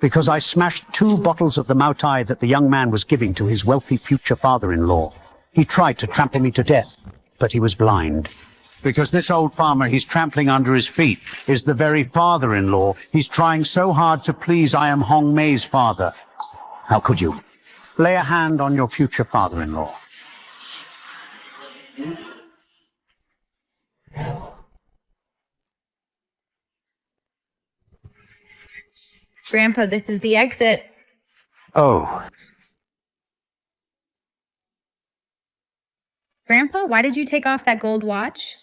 Because I smashed 2 bottles of the Mautai that the young man was giving to his wealthy future father-in-law. He tried to trample me to death, but he was blind. Because this old farmer he's trampling under his feet is the very father-in-law he's trying so hard to please. I am Hong Mei's father. How could you? Lay a hand on your future father-in-law. Grandpa, this is the exit. Oh. Grandpa, why did you take off that gold watch?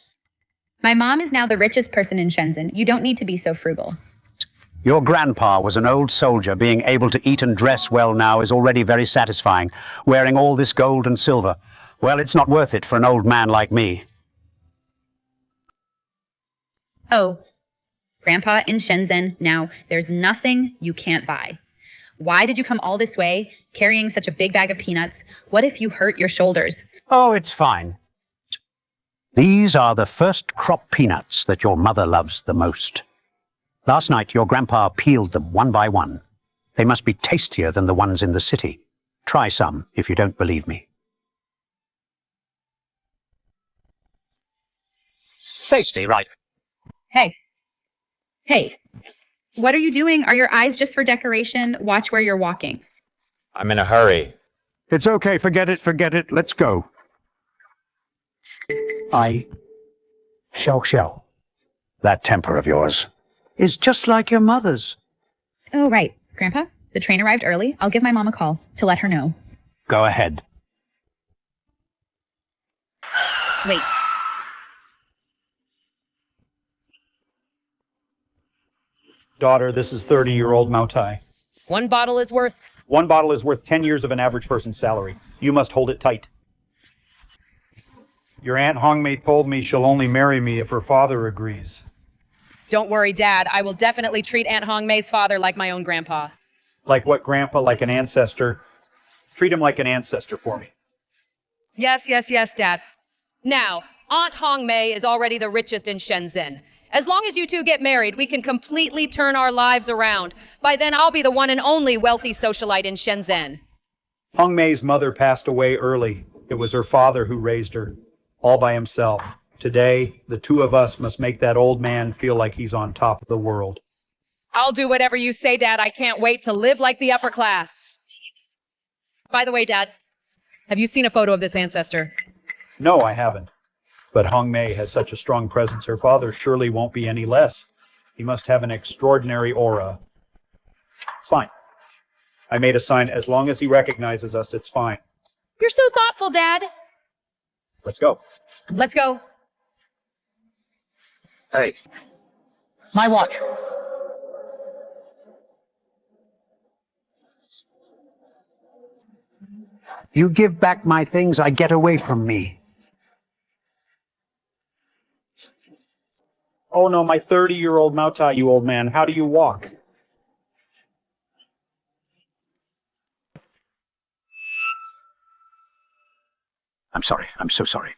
My mom is now the richest person in Shenzhen. You don't need to be so frugal. Your grandpa was an old soldier. Being able to eat and dress well now is already very satisfying. Wearing all this gold and silver, well, it's not worth it for an old man like me. Oh, Grandpa, in Shenzhen now, there's nothing you can't buy. Why did you come all this way, carrying such a big bag of peanuts? What if you hurt your shoulders? Oh, it's fine. These are the first crop peanuts that your mother loves the most. Last night, your grandpa peeled them one by one. They must be tastier than the ones in the city. Try some if you don't believe me. Tasty, right? Hey, what are you doing? Are your eyes just for decoration? Watch where you're walking. I'm in a hurry. It's okay, forget it, let's go. Xiao. That temper of yours is just like your mother's. Oh, right. Grandpa, the train arrived early. I'll give my mom a call to let her know. Go ahead. Wait. Daughter, this is 30-year-old Mautai. One bottle is worth... 1 bottle is worth 10 years of an average person's salary. You must hold it tight. Your Aunt Hongmei told me she'll only marry me if her father agrees. Don't worry, Dad. I will definitely treat Aunt Hongmei's father like my own grandpa. Like what, Grandpa? Like an ancestor? Treat him like an ancestor for me. Yes, Dad. Now, Aunt Hongmei is already the richest in Shenzhen. As long as you two get married, we can completely turn our lives around. By then, I'll be the one and only wealthy socialite in Shenzhen. Hongmei's mother passed away early. It was her father who raised her, all by himself. Today, the 2 of us must make that old man feel like he's on top of the world. I'll do whatever you say, Dad. I can't wait to live like the upper class. By the way, Dad, have you seen a photo of this ancestor? No, I haven't. But Hongmei has such a strong presence, her father surely won't be any less. He must have an extraordinary aura. It's fine. I made a sign. As long as he recognizes us, it's fine. You're so thoughtful, Dad. Let's go. Let's go. Hey. My watch. You give back my things, I get away from me. Oh no, my 30-year-old Mautai, you old man. How do you walk? I'm sorry. I'm so sorry.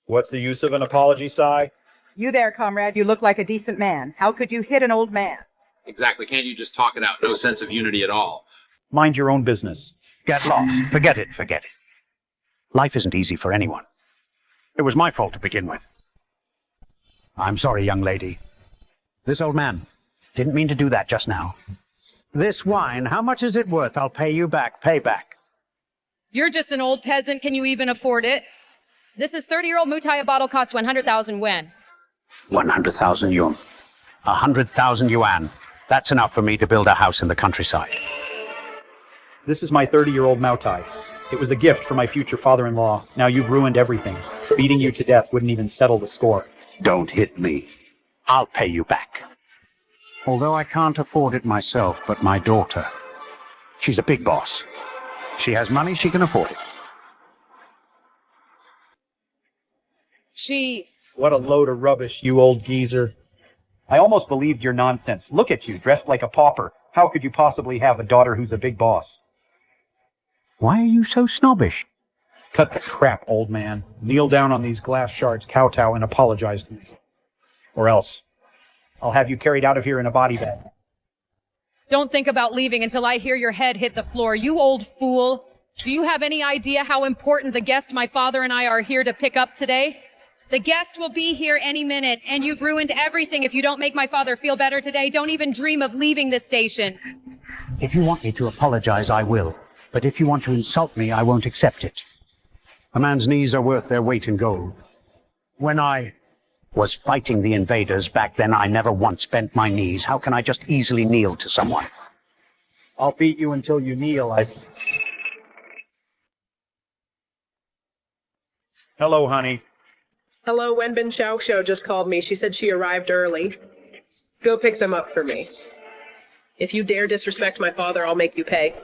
What's the use of an apology, Sai? You there, comrade. You look like a decent man. How could you hit an old man? Exactly. Can't you just talk it out? No sense of unity at all. Mind your own business. Get lost. Forget it. Life isn't easy for anyone. It was my fault to begin with. I'm sorry, young lady. This old man didn't mean to do that just now. This wine, how much is it worth? I'll pay you back. Pay back. You're just an old peasant. Can you even afford it? This is 30-year-old Mutai. A bottle costs 100,000 yuan. 100,000 yuan. 100,000 yuan. That's enough for me to build a house in the countryside. This is my 30-year-old Mautai. It was a gift for my future father-in-law. Now you've ruined everything. Beating you to death wouldn't even settle the score. Don't hit me. I'll pay you back. Although I can't afford it myself, but my daughter, she's a big boss. She has money, she can afford it. What a load of rubbish, you old geezer. I almost believed your nonsense. Look at you, dressed like a pauper. How could you possibly have a daughter who's a big boss? Why are you so snobbish? Cut the crap, old man. Kneel down on these glass shards, kowtow, and apologize to me. Or else, I'll have you carried out of here in a body bag. Don't think about leaving until I hear your head hit the floor, you old fool. Do you have any idea how important the guest my father and I are here to pick up today? The guest will be here any minute, and you've ruined everything if you don't make my father feel better today. Don't even dream of leaving this station. If you want me to apologize, I will. But if you want to insult me, I won't accept it. A man's knees are worth their weight in gold. When I was fighting the invaders back then, I never once bent my knees. How can I just easily kneel to someone? I'll beat you until you kneel. Hello, honey. Hello, Wenbin Xiaoxiu just called me. She said she arrived early. Go pick them up for me. If you dare disrespect my father, I'll make you pay.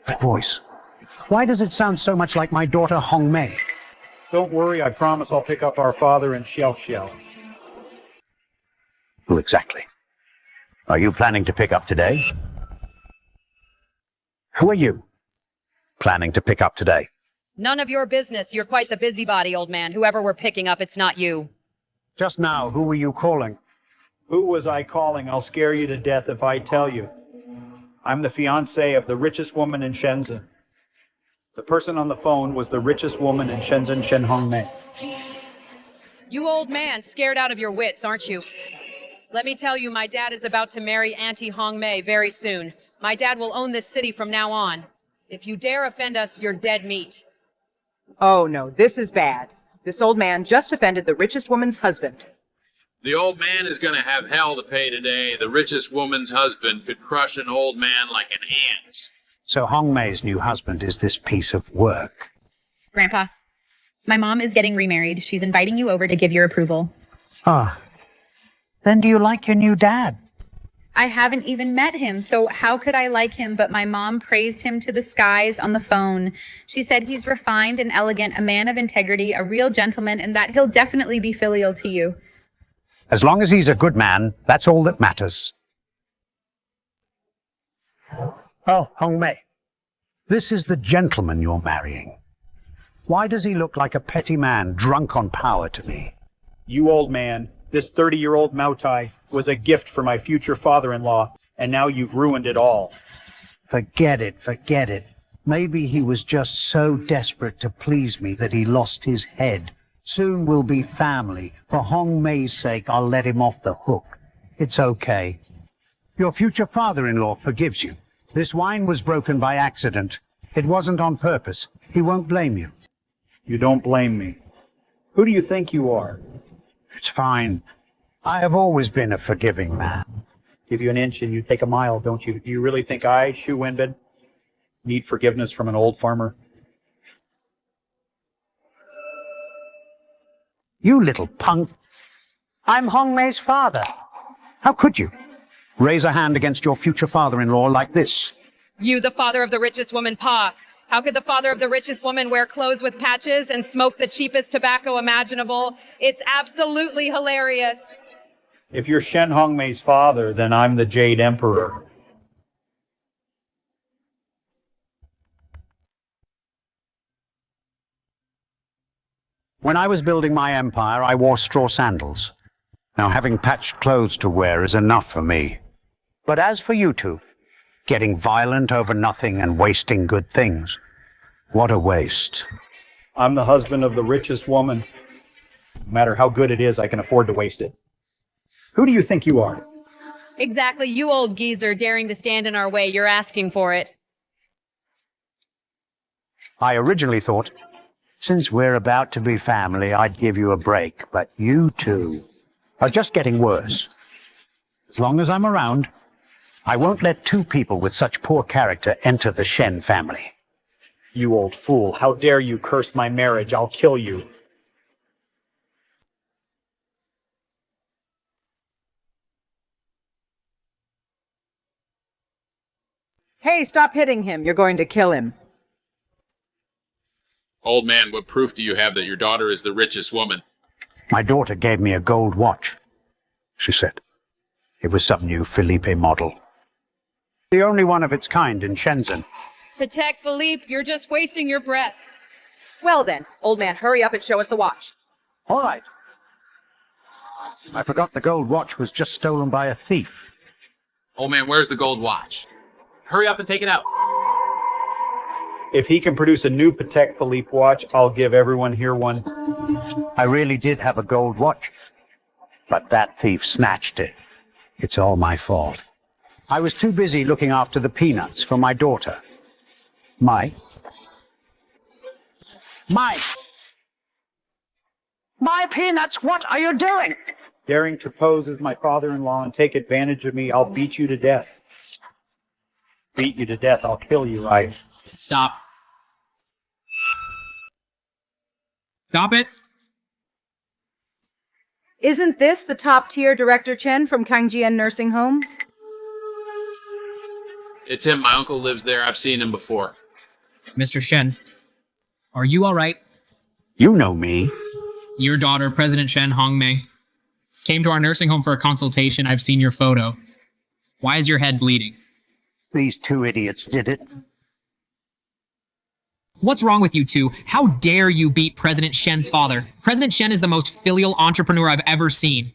That voice. Why does it sound so much like my daughter Hong Mei? Don't worry, I promise I'll pick up our father in Xiao. Who exactly? Are you planning to pick up today? Who are you planning to pick up today? None of your business. You're quite the busybody, old man. Whoever we're picking up, it's not you. Just now, who were you calling? Who was I calling? I'll scare you to death if I tell you. I'm the fiancé of the richest woman in Shenzhen. The person on the phone was the richest woman in Shenzhen, Shen Hongmei. You old man, scared out of your wits, aren't you? Let me tell you, my dad is about to marry Auntie Hongmei very soon. My dad will own this city from now on. If you dare offend us, you're dead meat. Oh no, this is bad. This old man just offended the richest woman's husband. The old man is going to have hell to pay today. The richest woman's husband could crush an old man like an ant. So Hong Mei's new husband is this piece of work. Grandpa, my mom is getting remarried. She's inviting you over to give your approval. Ah, then do you like your new dad? I haven't even met him, so how could I like him? But my mom praised him to the skies on the phone. She said he's refined and elegant, a man of integrity, a real gentleman, and that he'll definitely be filial to you. As long as he's a good man, that's all that matters. Oh, Hong Mei, this is the gentleman you're marrying. Why does he look like a petty man drunk on power to me? You old man, this 30-year-old Moutai was a gift for my future father-in-law, and now you've ruined it all. Forget it, forget it. Maybe he was just so desperate to please me that he lost his head. Soon we'll be family. For Hong Mei's sake, I'll let him off the hook. It's okay. Your future father-in-law forgives you. This wine was broken by accident. It wasn't on purpose. He won't blame you. You don't blame me. Who do you think you are? It's fine. I have always been a forgiving man. Give you an inch and you take a mile, don't you? Do you really think I, Shu Wenbin, need forgiveness from an old farmer? You little punk. I'm Hong Mei's father. How could you raise a hand against your future father-in-law like this? You, the father of the richest woman, Pa. How could the father of the richest woman wear clothes with patches and smoke the cheapest tobacco imaginable? It's absolutely hilarious. If you're Shen Hongmei's father, then I'm the Jade Emperor. When I was building my empire, I wore straw sandals. Now having patched clothes to wear is enough for me. But as for you two, getting violent over nothing and wasting good things, what a waste. I'm the husband of the richest woman. No matter how good it is, I can afford to waste it. Who do you think you are? Exactly, you old geezer daring to stand in our way. You're asking for it. I originally thought, since we're about to be family, I'd give you a break, but you two are just getting worse. As long as I'm around, I won't let two people with such poor character enter the Shen family. You old fool, how dare you curse my marriage? I'll kill you. Hey, stop hitting him. You're going to kill him. Old man, what proof do you have that your daughter is the richest woman? My daughter gave me a gold watch, she said. It was some new Philippe model. The only one of its kind in Shenzhen. Protect Philippe, you're just wasting your breath. Well then, old man, hurry up and show us the watch. All right. I forgot the gold watch was just stolen by a thief. Old man, where's the gold watch? Hurry up and take it out. If he can produce a new Patek Philippe watch, I'll give everyone here one. I really did have a gold watch, but that thief snatched it. It's all my fault. I was too busy looking after the peanuts for my daughter. My peanuts, what are you doing? Daring to pose as my father-in-law and take advantage of me, I'll beat you to death. Beat you to death, I'll kill you. Stop. Stop it. Isn't this the top-tier Director Chen from Kangjian Nursing Home? It's him. My uncle lives there. I've seen him before. Mr. Shen, are you all right? You know me. Your daughter, President Shen Hongmei, came to our nursing home for a consultation. I've seen your photo. Why is your head bleeding? These two idiots did it. What's wrong with you two? How dare you beat President Shen's father? President Shen is the most filial entrepreneur I've ever seen.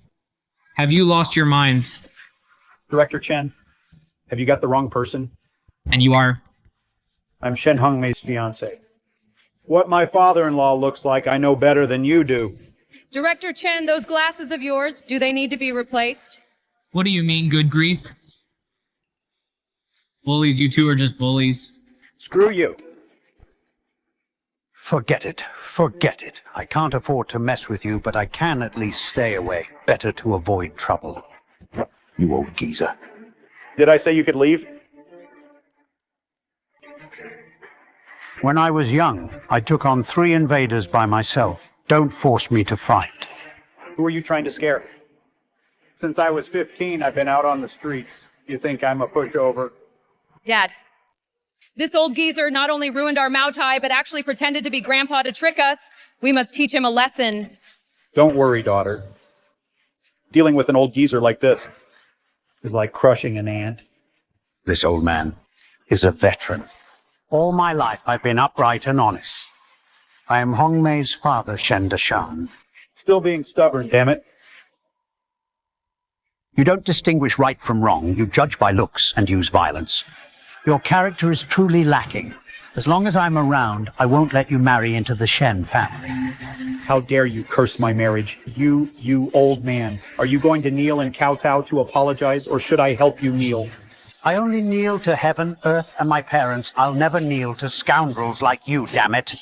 Have you lost your minds? Director Chen, have you got the wrong person? And you are? I'm Shen Hongmei's fiancé. What my father-in-law looks like, I know better than you do. Director Chen, those glasses of yours, do they need to be replaced? What do you mean, good grief? Bullies, you two are just bullies. Screw you. Forget it. Forget it. I can't afford to mess with you, but I can at least stay away. Better to avoid trouble. You old geezer. Did I say you could leave? When I was young, I took on 3 invaders by myself. Don't force me to fight. Who are you trying to scare? Since I was 15, I've been out on the streets. You think I'm a pushover? Dad, this old geezer not only ruined our Mao Tai, but actually pretended to be Grandpa to trick us. We must teach him a lesson. Don't worry, daughter. Dealing with an old geezer like this is like crushing an ant. This old man is a veteran. All my life, I've been upright and honest. I am Hongmei's father, Shen Deshan. Still being stubborn, damn it. You don't distinguish right from wrong. You judge by looks and use violence. Your character is truly lacking. As long as I'm around, I won't let you marry into the Shen family. How dare you curse my marriage? You old man. Are you going to kneel and kowtow to apologize, or should I help you kneel? I only kneel to heaven, earth, and my parents. I'll never kneel to scoundrels like you, damn it.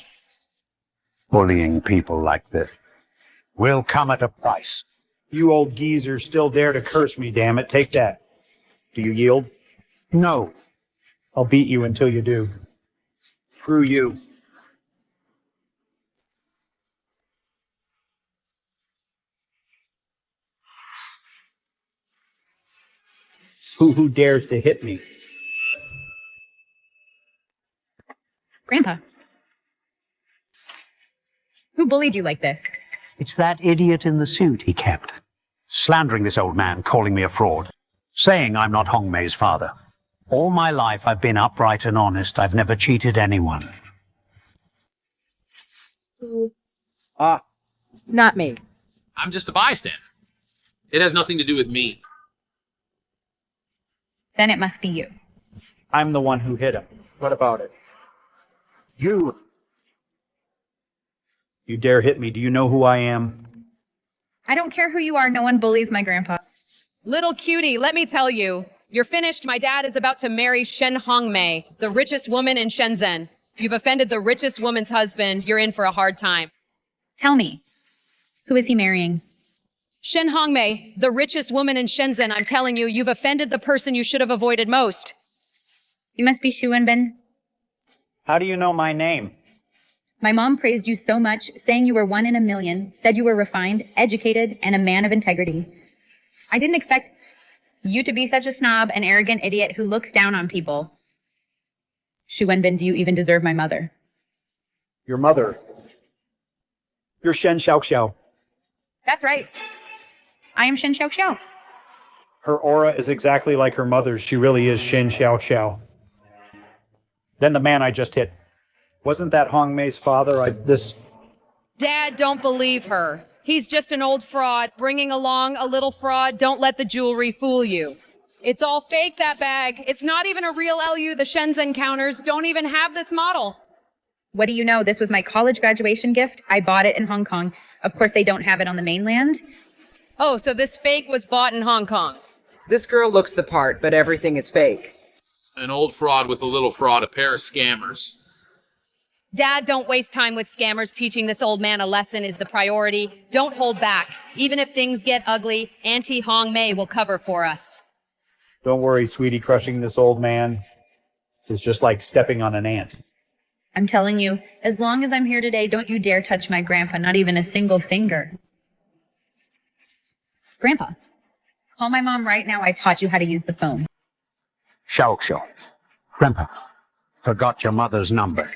Bullying people like this will come at a price. You old geezer still dare to curse me, damn it. Take that. Do you yield? No. I'll beat you until you do. Screw you. Who dares to hit me? Grandpa. Who bullied you like this? It's that idiot in the suit he kept. Slandering this old man, calling me a fraud. Saying I'm not Hongmei's father. All my life I've been upright and honest. I've never cheated anyone. Not me. I'm just a bystander. It has nothing to do with me. Then it must be you. I'm the one who hit him. What about it? You dare hit me. Do you know who I am? I don't care who you are. No one bullies my grandpa. Little cutie, let me tell you. You're finished. My dad is about to marry Shen Hongmei, the richest woman in Shenzhen. You've offended the richest woman's husband. You're in for a hard time. Tell me, who is he marrying? Shen Hongmei, the richest woman in Shenzhen. I'm telling you, you've offended the person you should have avoided most. You must be Xu Wenbin. How do you know my name? My mom praised you so much, saying you were 1 in a million, said you were refined, educated, and a man of integrity. I didn't expect you to be such a snob and arrogant idiot who looks down on people. Xu Wenbin, do you even deserve my mother? Your mother. You're Shen Xiaoxiao. That's right. I am Shen Xiaoxiao. Her aura is exactly like her mother's. She really is Shen Xiaoxiao. Then the man I just hit. Wasn't that Hongmei's father? Dad, don't believe her. He's just an old fraud, bringing along a little fraud. Don't let the jewelry fool you. It's all fake, that bag. It's not even a real LU. The Shenzhen counters don't even have this model. What do you know? This was my college graduation gift. I bought it in Hong Kong. Of course, they don't have it on the mainland. Oh, so this fake was bought in Hong Kong. This girl looks the part, but everything is fake. An old fraud with a little fraud, a pair of scammers. Dad, don't waste time with scammers. Teaching this old man a lesson is the priority. Don't hold back. Even if things get ugly, Auntie Hong Mei will cover for us. Don't worry, sweetie, crushing this old man is just like stepping on an ant. I'm telling you, as long as I'm here today, don't you dare touch my grandpa, not even a single finger. Grandpa, call my mom right now. I taught you how to use the phone. Xiao. Grandpa, forgot your mother's number.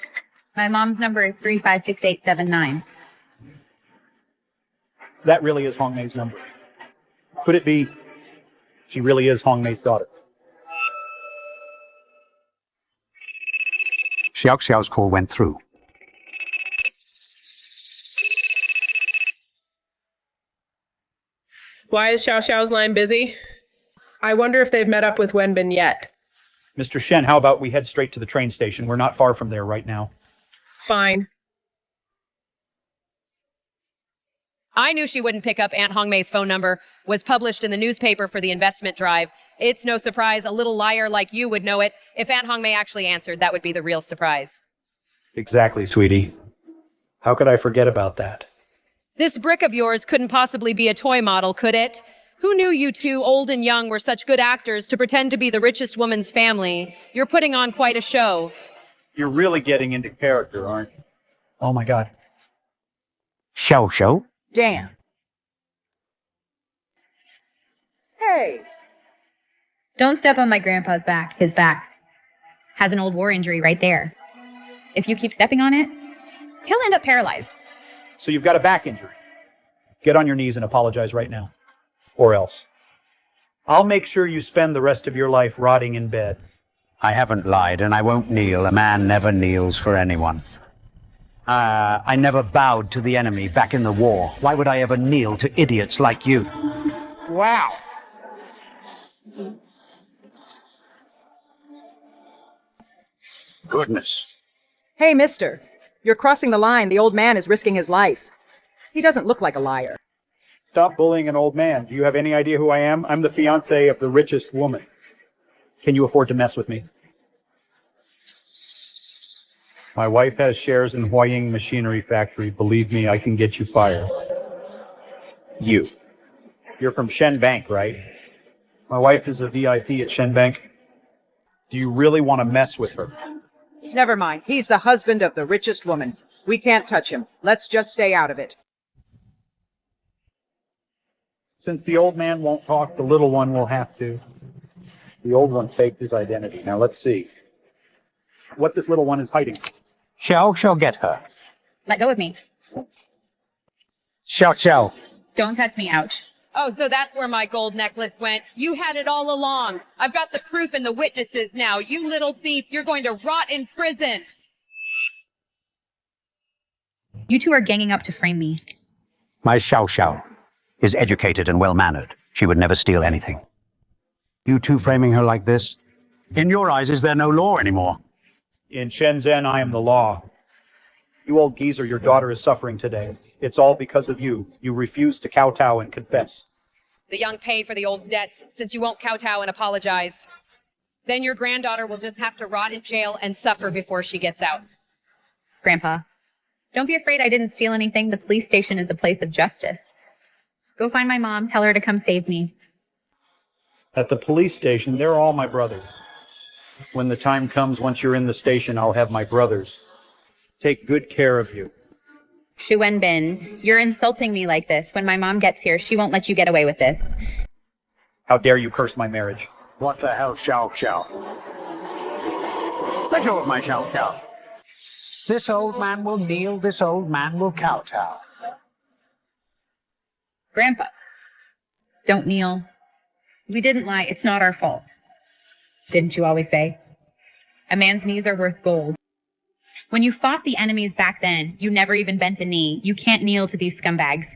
My mom's number is 356879. That really is Hong Mei's number. Could it be she really is Hong Mei's daughter? Xiao's call went through. Why is Xiao's line busy? I wonder if they've met up with Wenbin yet. Mr. Shen, how about we head straight to the train station? We're not far from there right now. Fine. I knew she wouldn't pick up Aunt Hong Mei's phone number. Was published in the newspaper for the investment drive. It's no surprise a little liar like you would know it. If Aunt Hong Mei actually answered, that would be the real surprise. Exactly, sweetie. How could I forget about that? This brick of yours couldn't possibly be a toy model, could it? Who knew you two, old and young, were such good actors to pretend to be the richest woman's family? You're putting on quite a show. You're really getting into character, aren't you? Oh my God. Xiao. Damn. Hey. Don't step on my grandpa's back. His back has an old war injury right there. If you keep stepping on it, he'll end up paralyzed. So you've got a back injury. Get on your knees and apologize right now. Or else. I'll make sure you spend the rest of your life rotting in bed. I haven't lied, and I won't kneel. A man never kneels for anyone. I never bowed to the enemy back in the war. Why would I ever kneel to idiots like you? Wow. Goodness. Hey, mister. You're crossing the line. The old man is risking his life. He doesn't look like a liar. Stop bullying an old man. Do you have any idea who I am? I'm the fiancé of the richest woman. Can you afford to mess with me? My wife has shares in Huaying Machinery Factory. Believe me, I can get you fired. You. You're from Shen Bank, right? My wife is a VIP at Shen Bank. Do you really want to mess with her? Never mind. He's the husband of the richest woman. We can't touch him. Let's just stay out of it. Since the old man won't talk, the little one will have to. The old one faked his identity. Now let's see what this little one is hiding. Xiao, get her. Let go of me. Xiao. Don't touch me, ouch. Oh, so that's where my gold necklace went. You had it all along. I've got the proof and the witnesses now. You little thief, you're going to rot in prison. You two are ganging up to frame me. My Xiao is educated and well-mannered. She would never steal anything. You two framing her like this? In your eyes, is there no law anymore? In Shenzhen, I am the law. You old geezer, your daughter is suffering today. It's all because of you. You refuse to kowtow and confess. The young pay for the old debts, since you won't kowtow and apologize. Then your granddaughter will just have to rot in jail and suffer before she gets out. Grandpa, don't be afraid I didn't steal anything. The police station is a place of justice. Go find my mom. Tell her to come save me. At the police station, they're all my brothers. When the time comes, once you're in the station, I'll have my brothers take good care of you. Shu Wenbin, you're insulting me like this. When my mom gets here, she won't let you get away with this. How dare you curse my marriage? What the hell, Xiao? Let go of my Xiao. This old man will kneel, this old man will kowtow. Grandpa, don't kneel. We didn't lie. It's not our fault. Didn't you always say? A man's knees are worth gold. When you fought the enemies back then, you never even bent a knee. You can't kneel to these scumbags.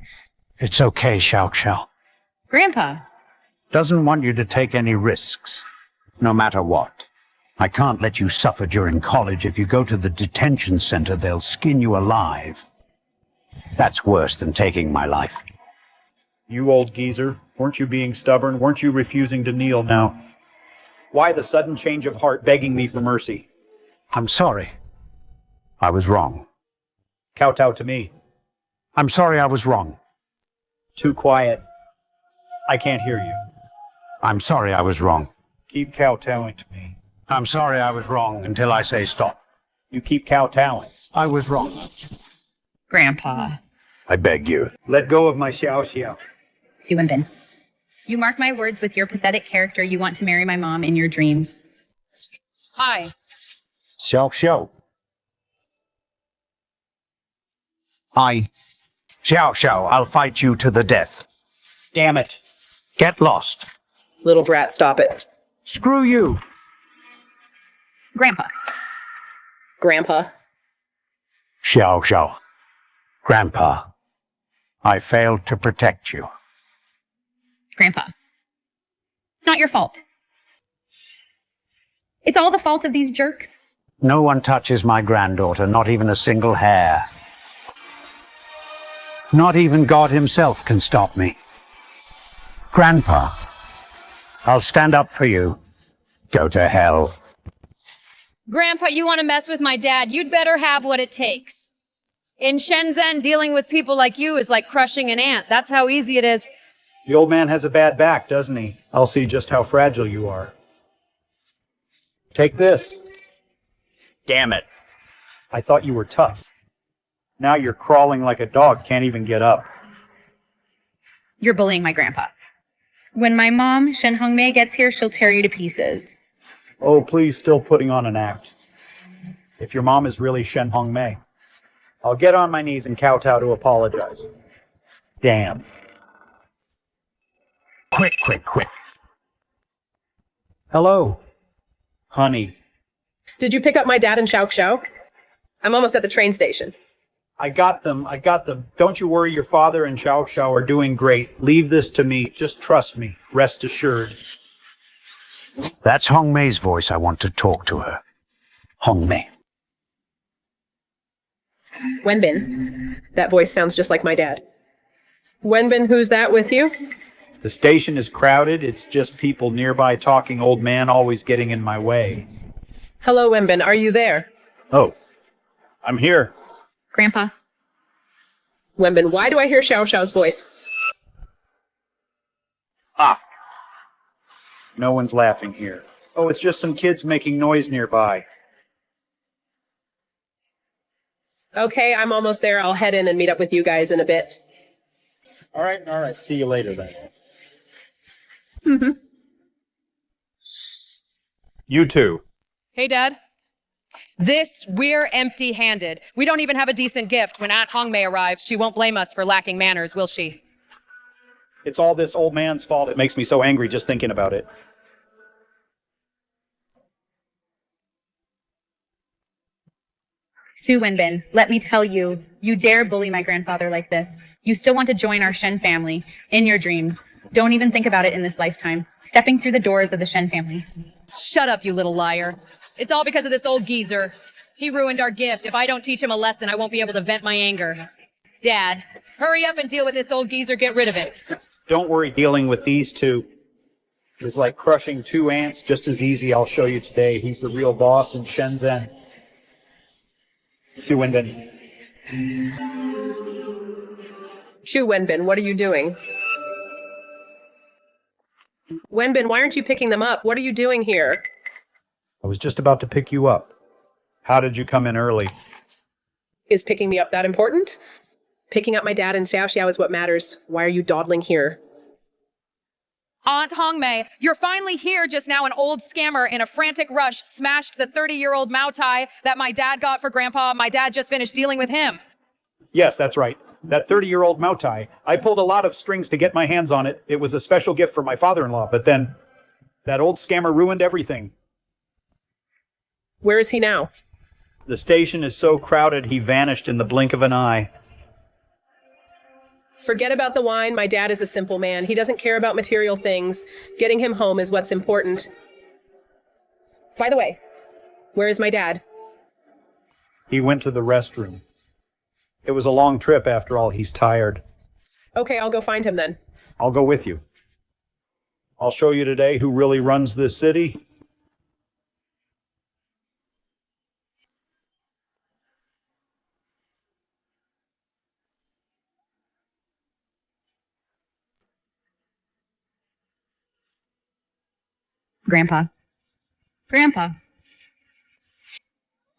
It's okay, Xiao. Grandpa, Doesn't want you to take any risks, no matter what. I can't let you suffer during college. If you go to the detention center, they'll skin you alive. That's worse than taking my life. You old geezer, weren't you being stubborn? Weren't you refusing to kneel now? Why the sudden change of heart begging me for mercy? I'm sorry. I was wrong. Kowtow to me. I'm sorry I was wrong. Too quiet. I can't hear you. I'm sorry I was wrong. Keep kowtowing to me. I'm sorry I was wrong until I say stop. You keep kowtowing. I was wrong. Grandpa. I beg you. Let go of my xiao xiao. Sue and Bin. You mark my words with your pathetic character. You want to marry my mom in your dreams. Hi. Xiao xiao. Xiao xiao, I'll fight you to the death. Damn it. Get lost. Little brat, stop it. Screw you. Grandpa. Grandpa. Xiao xiao. Grandpa, I failed to protect you. Grandpa. It's not your fault. It's all the fault of these jerks. No one touches my granddaughter, not even a single hair. Not even God himself can stop me. Grandpa, I'll stand up for you. Go to hell. Grandpa, you want to mess with my dad? You'd better have what it takes. In Shenzhen, dealing with people like you is like crushing an ant. That's how easy it is. The old man has a bad back, doesn't he? I'll see just how fragile you are. Take this. Damn it. I thought you were tough. Now you're crawling like a dog, can't even get up. You're bullying my grandpa. When my mom, Shen Hongmei, gets here, she'll tear you to pieces. Oh, please, still putting on an act. If your mom is really Shen Hongmei, I'll get on my knees and kowtow to apologize. Damn. Quick. Hello. Honey. Did you pick up my dad and Xiao Xiao? I'm almost at the train station. I got them. Don't you worry, your father and Xiao Xiao are doing great. Leave this to me. Just trust me. Rest assured. That's Hongmei's voice. I want to talk to her. Hongmei. Wenbin. That voice sounds just like my dad. Wenbin, who's that with you? The station is crowded. It's just people nearby talking. Old man always getting in my way. Hello, Wenbin. Are you there? Oh, I'm here. Grandpa. Wenbin, why do I hear Xiao Xiao's voice? No one's laughing here. Oh, it's just some kids making noise nearby. Okay, I'm almost there. I'll head in and meet up with you guys in a bit. All right. See you later then. Mm-hmm. You too. Hey, Dad. We're empty-handed. We don't even have a decent gift. When Aunt Hongmei arrives, she won't blame us for lacking manners, will she? It's all this old man's fault. It makes me so angry just thinking about it. Su Wenbin, let me tell you, you dare bully my grandfather like this. You still want to join our Shen family in your dreams. Don't even think about it in this lifetime. Stepping through the doors of the Shen family. Shut up, you little liar. It's all because of this old geezer. He ruined our gift. If I don't teach him a lesson, I won't be able to vent my anger. Dad, hurry up and deal with this old geezer. Get rid of it. Don't worry, dealing with these two is like crushing two ants, just as easy. I'll show you today. He's the real boss in Shenzhen. Xu Wenbin. Shu Wenbin, what are you doing? Wenbin, why aren't you picking them up? What are you doing here? I was just about to pick you up. How did you come in early? Is picking me up that important? Picking up my dad and Xiao Xiao is what matters. Why are you dawdling here? Aunt Hongmei, you're finally here just now. An old scammer in a frantic rush smashed the 30-year-old Mao Tai that my dad got for Grandpa. My dad just finished dealing with him. Yes, that's right. That 30-year-old Mao Tai. I pulled a lot of strings to get my hands on it. It was a special gift for my father-in-law, but then that old scammer ruined everything. Where is he now? The station is so crowded he vanished in the blink of an eye. Forget about the wine. My dad is a simple man. He doesn't care about material things. Getting him home is what's important. By the way, where is my dad? He went to the restroom. It was a long trip after all. He's tired. Okay, I'll go find him then. I'll go with you. I'll show you today who really runs this city. Grandpa. Grandpa.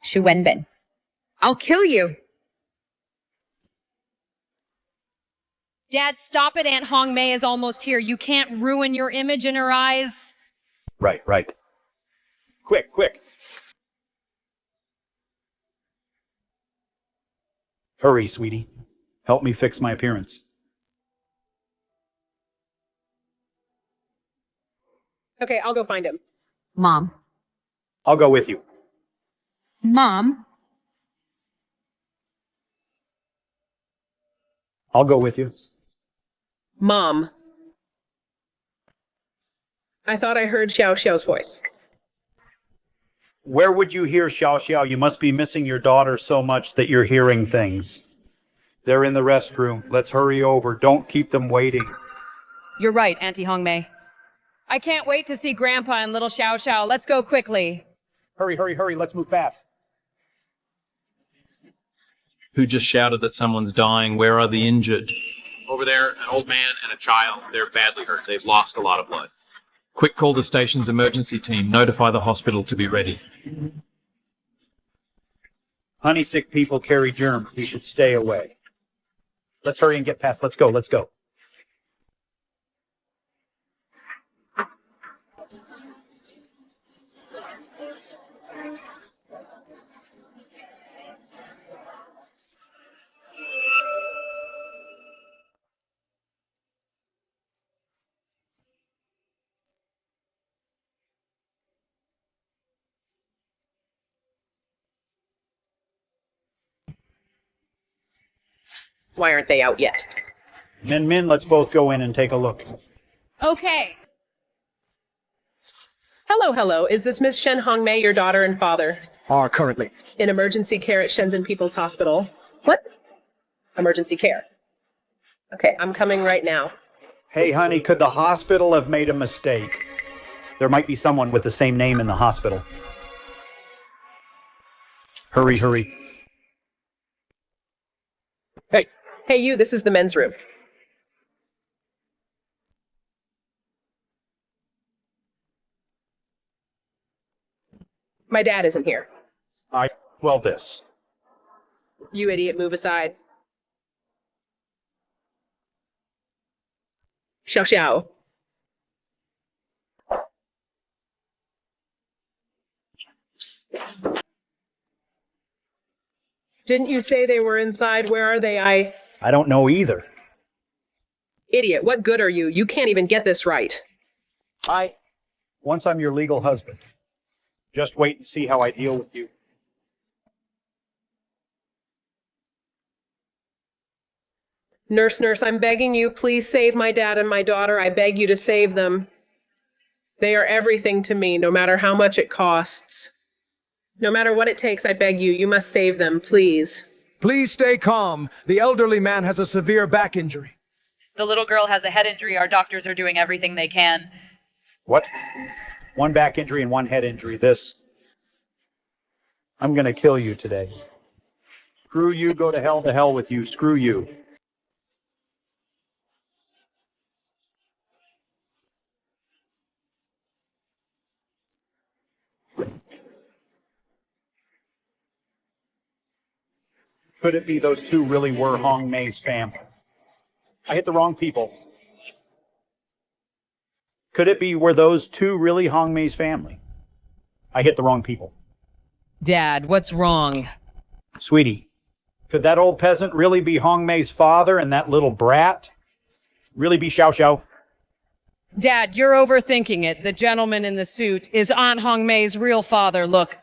Shu Wenbin. I'll kill you. Dad, stop it. Aunt Hong Mei is almost here. You can't ruin your image in her eyes. Right. Quick. Hurry, sweetie. Help me fix my appearance. Okay, I'll go find him. Mom. I'll go with you. Mom. I'll go with you. Mom. I thought I heard Xiao Xiao's voice. Where would you hear Xiao Xiao? You must be missing your daughter so much that you're hearing things. They're in the restroom. Let's hurry over. Don't keep them waiting. You're right, Auntie Hong Mei. I can't wait to see Grandpa and little Xiao Xiao. Let's go quickly. Hurry. Let's move fast. Who just shouted that someone's dying? Where are the injured? Over there, an old man and a child. They're badly hurt. They've lost a lot of blood. Quick, call the station's emergency team. Notify the hospital to be ready. Honey sick people carry germs. We should stay away. Let's hurry and get past. Let's go. Why aren't they out yet? Min, let's both go in and take a look. Okay. Hello. Is this Miss Shen Hong Mei, your daughter and father? Are currently. In emergency care at Shenzhen People's Hospital. What? Emergency care. Okay, I'm coming right now. Hey, honey, could the hospital have made a mistake? There might be someone with the same name in the hospital. Hurry. Hey, you, this is the men's room. My dad isn't here. This. You idiot, move aside. Xiao Xiao. Didn't you say they were inside? Where are they? I don't know either. Idiot, what good are you? You can't even get this right. Once I'm your legal husband. Just wait and see how I deal with you. Nurse, I'm begging you, please save my dad and my daughter. I beg you to save them. They are everything to me, no matter how much it costs. No matter what it takes, I beg you, you must save them, please. Please stay calm. The elderly man has a severe back injury. The little girl has a head injury. Our doctors are doing everything they can. What? One back injury and one head injury. I'm gonna kill you today. Screw you, go to hell with you. Screw you. Could it be those two really were Hong Mei's family? I hit the wrong people. Could it be were those two really Hong Mei's family? I hit the wrong people. Dad, what's wrong? Sweetie, could that old peasant really be Hong Mei's father and that little brat really be Xiao Xiao? Dad, you're overthinking it. The gentleman in the suit is Aunt Hong Mei's real father. Look.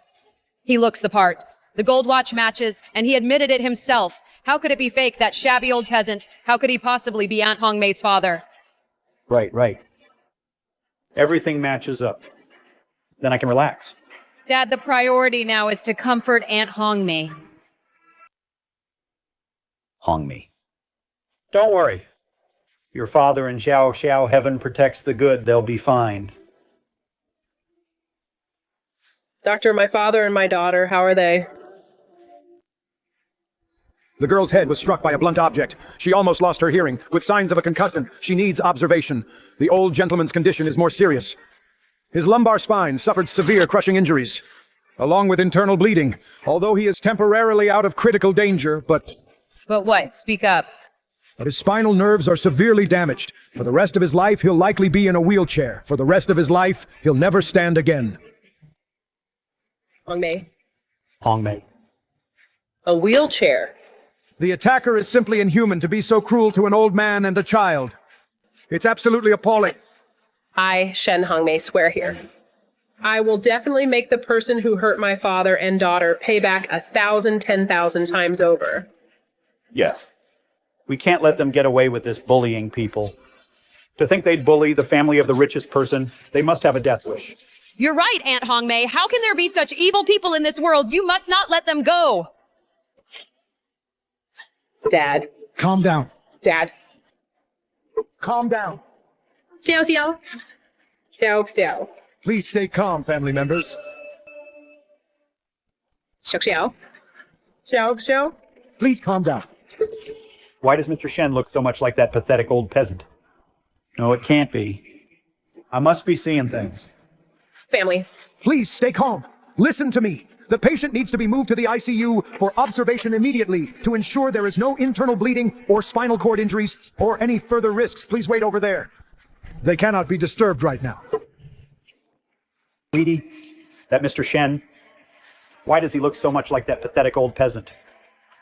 He looks the part. The gold watch matches, and he admitted it himself. How could it be fake, that shabby old peasant? How could he possibly be Aunt Hong Mei's father? Right. Everything matches up. Then I can relax. Dad, the priority now is to comfort Aunt Hong Mei. Hong Mei. Don't worry. Your father and Xiao Xiao, heaven protects the good. They'll be fine. Doctor, my father and my daughter, how are they? The girl's head was struck by a blunt object. She almost lost her hearing, with signs of a concussion. She needs observation. The old gentleman's condition is more serious. His lumbar spine suffered severe crushing injuries, along with internal bleeding, although he is temporarily out of critical danger, but what? Speak up. his spinal nerves are severely damaged. For the rest of his life, he'll likely be in a wheelchair. For the rest of his life, he'll never stand again. Hong Mei. Hong Mei. A wheelchair. The attacker is simply inhuman to be so cruel to an old man and a child. It's absolutely appalling. I, Shen Hong Mei, swear here. I will definitely make the person who hurt my father and daughter pay back 1,000, 10,000 times over. Yes. We can't let them get away with this bullying people. To think they'd bully the family of the richest person, they must have a death wish. You're right, Aunt Hong Mei. How can there be such evil people in this world? You must not let them go. Dad. Calm down. Dad. Calm down. Xiao Xiao. Xiao Xiao. Please stay calm, family members. Xiao Xiao. Xiao Xiao. Please calm down. Why does Mr. Shen look so much like that pathetic old peasant? No, it can't be. I must be seeing things. Family. Please stay calm. Listen to me. The patient needs to be moved to the ICU for observation immediately to ensure there is no internal bleeding or spinal cord injuries or any further risks. Please wait over there. They cannot be disturbed right now. Sweetie, that Mr. Shen, why does he look so much like that pathetic old peasant?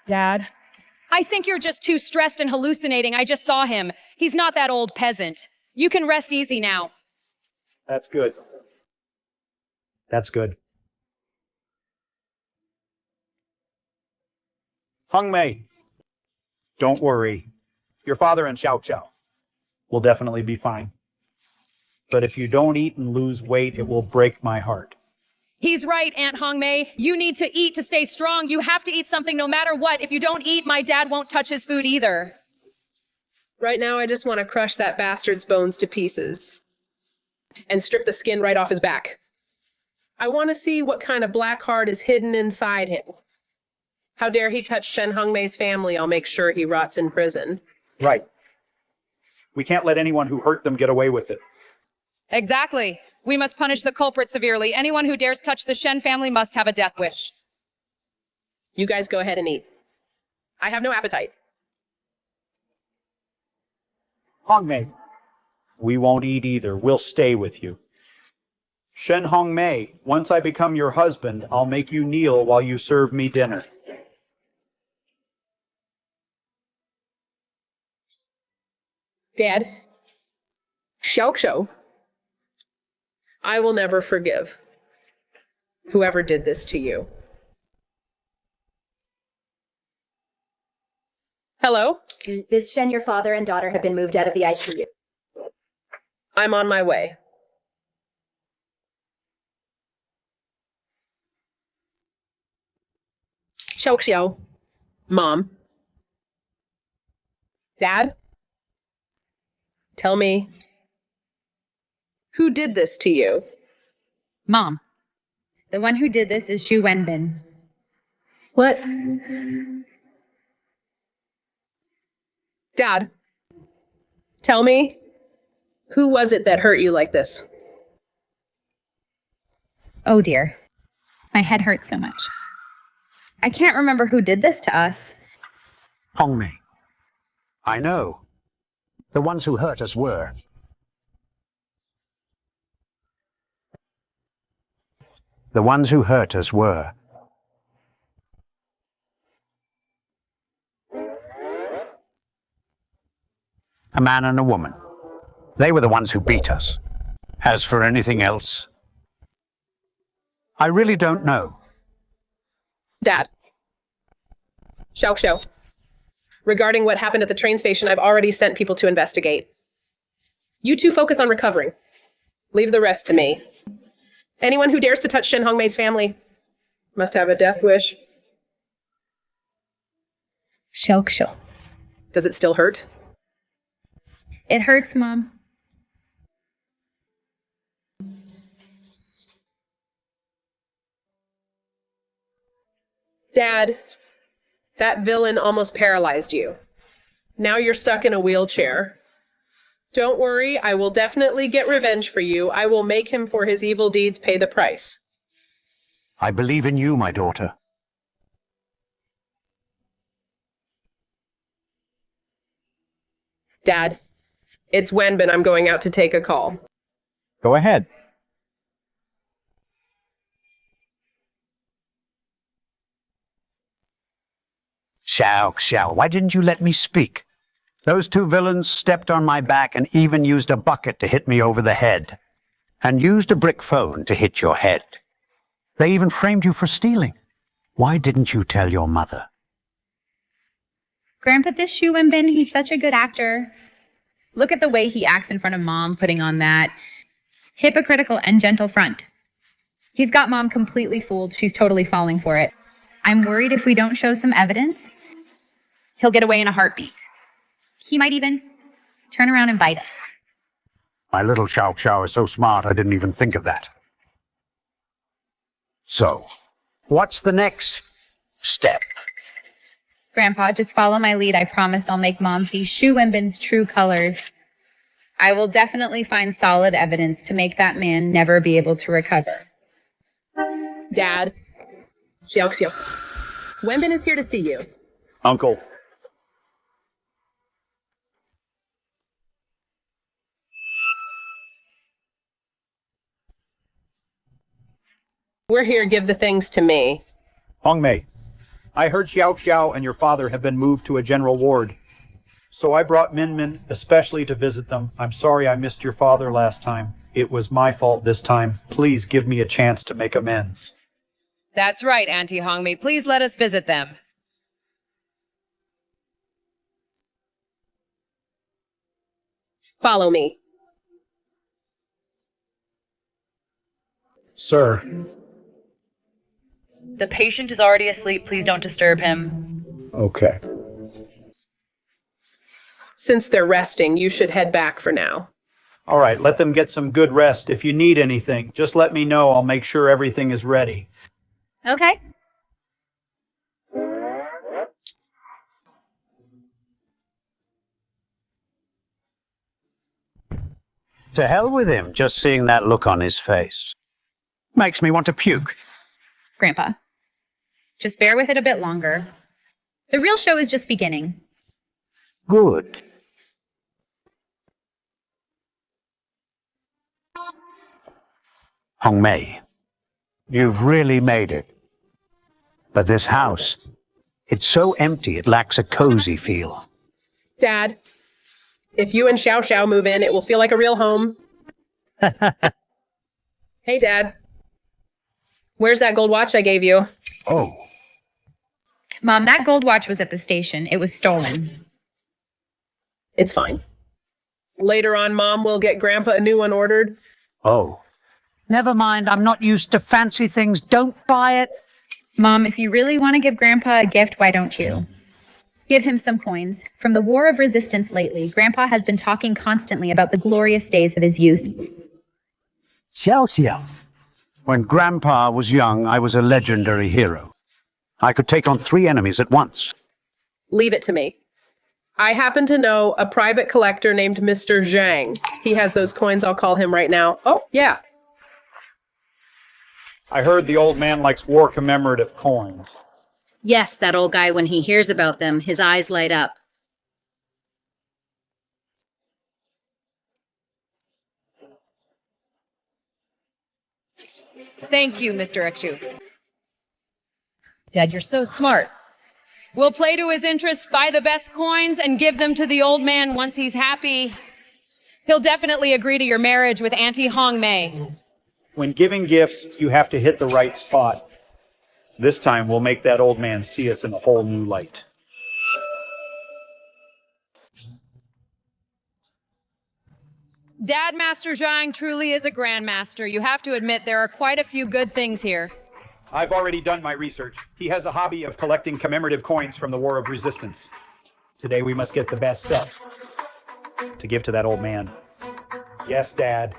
Dad? I think you're just too stressed and hallucinating. I just saw him. He's not that old peasant. You can rest easy now. That's good. That's good. Hong Mei, don't worry. Your father and Xiao Xiao will definitely be fine. But if you don't eat and lose weight, it will break my heart. He's right, Aunt Hong Mei. You need to eat to stay strong. You have to eat something no matter what. If you don't eat, my dad won't touch his food either. Right now, I just want to crush that bastard's bones to pieces and strip the skin right off his back. I want to see what kind of black heart is hidden inside him. How dare he touch Shen Hong Mei's family? I'll make sure he rots in prison. Right. We can't let anyone who hurt them get away with it. Exactly. We must punish the culprit severely. Anyone who dares touch the Shen family must have a death wish. You guys go ahead and eat. I have no appetite. Hong Mei, we won't eat either. We'll stay with you. Shen Hong Mei, once I become your husband, I'll make you kneel while you serve me dinner. Dad. Xiao Xiao. I will never forgive whoever did this to you. Hello? This Shen, your father and daughter have been moved out of the ICU. I'm on my way. Xiao Xiao. Mom. Dad? Tell me, who did this to you? Mom. The one who did this is Xu Wenbin. What? Dad, tell me, who was it that hurt you like this? Oh dear. My head hurts so much. I can't remember who did this to us. Hong Mei. I know. The ones who hurt us were. The ones who hurt us were. A man and a woman. They were the ones who beat us. As for anything else, I really don't know. Dad. Xiao Xiao. Regarding what happened at the train station, I've already sent people to investigate. You two focus on recovering. Leave the rest to me. Anyone who dares to touch Shen Hongmei's family must have a death wish. Xiao. Does it still hurt? It hurts, Mom. Dad, that villain almost paralyzed you. Now you're stuck in a wheelchair. Don't worry, I will definitely get revenge for you. I will make him for his evil deeds pay the price. I believe in you, my daughter. Dad, it's Wenbin. I'm going out to take a call. Go ahead. Xiao, why didn't you let me speak? Those two villains stepped on my back and even used a bucket to hit me over the head. And used a brick phone to hit your head. They even framed you for stealing. Why didn't you tell your mother? Grandpa, this Shu Wenbin, he's such a good actor. Look at the way he acts in front of Mom, putting on that hypocritical and gentle front. He's got Mom completely fooled. She's totally falling for it. I'm worried if we don't show some evidence, he'll get away in a heartbeat. He might even turn around and bite us. My little Xiao is so smart I didn't even think of that. So, what's the next step? Grandpa, just follow my lead. I promise I'll make Mom see Shu Wenbin's true colors. I will definitely find solid evidence to make that man never be able to recover. Dad, Xiao. Wenbin is here to see you. Uncle. We're here, give the things to me. Hongmei, I heard Xiao and your father have been moved to a general ward. So I brought Min especially to visit them. I'm sorry I missed your father last time. It was my fault this time. Please give me a chance to make amends. That's right, Auntie Hongmei. Please let us visit them. Follow me. Sir. The patient is already asleep. Please don't disturb him. Okay. Since they're resting, you should head back for now. All right, let them get some good rest. If you need anything, just let me know. I'll make sure everything is ready. Okay. To hell with him, just seeing that look on his face. Makes me want to puke. Grandpa, just bear with it a bit longer. The real show is just beginning. Good. Hongmei, you've really made it. But this house, it's so empty it lacks a cozy feel. Dad, if you and Xiao move in, it will feel like a real home. Hey, Dad. Where's that gold watch I gave you? Oh. Mom, that gold watch was at the station. It was stolen. It's fine. Later on, Mom will get Grandpa a new one ordered. Oh. Never mind, I'm not used to fancy things. Don't buy it. Mom, if you really want to give Grandpa a gift, why don't you? Give him some coins. From the War of Resistance lately, Grandpa has been talking constantly about the glorious days of his youth. Xiao. When Grandpa was young, I was a legendary hero. I could take on 3 enemies at once. Leave it to me. I happen to know a private collector named Mr. Zhang. He has those coins. I'll call him right now. Oh, yeah. I heard the old man likes war commemorative coins. Yes, that old guy, when he hears about them, his eyes light up. Thank you, Mr. Akshu. Dad, you're so smart. We'll play to his interests, buy the best coins, and give them to the old man once he's happy. He'll definitely agree to your marriage with Auntie Hongmei. When giving gifts, you have to hit the right spot. This time, we'll make that old man see us in a whole new light. Dad Master Zhang truly is a grandmaster. You have to admit there are quite a few good things here. I've already done my research. He has a hobby of collecting commemorative coins from the War of Resistance. Today we must get the best set to give to that old man. Yes, Dad.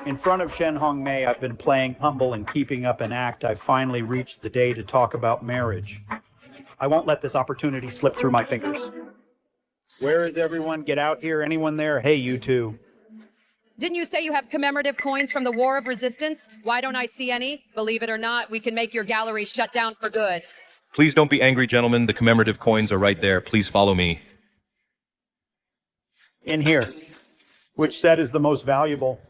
In front of Shen Hongmei, I've been playing humble and keeping up an act. I've finally reached the day to talk about marriage. I won't let this opportunity slip through my fingers. Where is everyone? Get out here. Anyone there? Hey, you two. Didn't you say you have commemorative coins from the War of Resistance? Why don't I see any? Believe it or not, we can make your gallery shut down for good. Please don't be angry, gentlemen. The commemorative coins are right there. Please follow me. In here. Which set is the most valuable?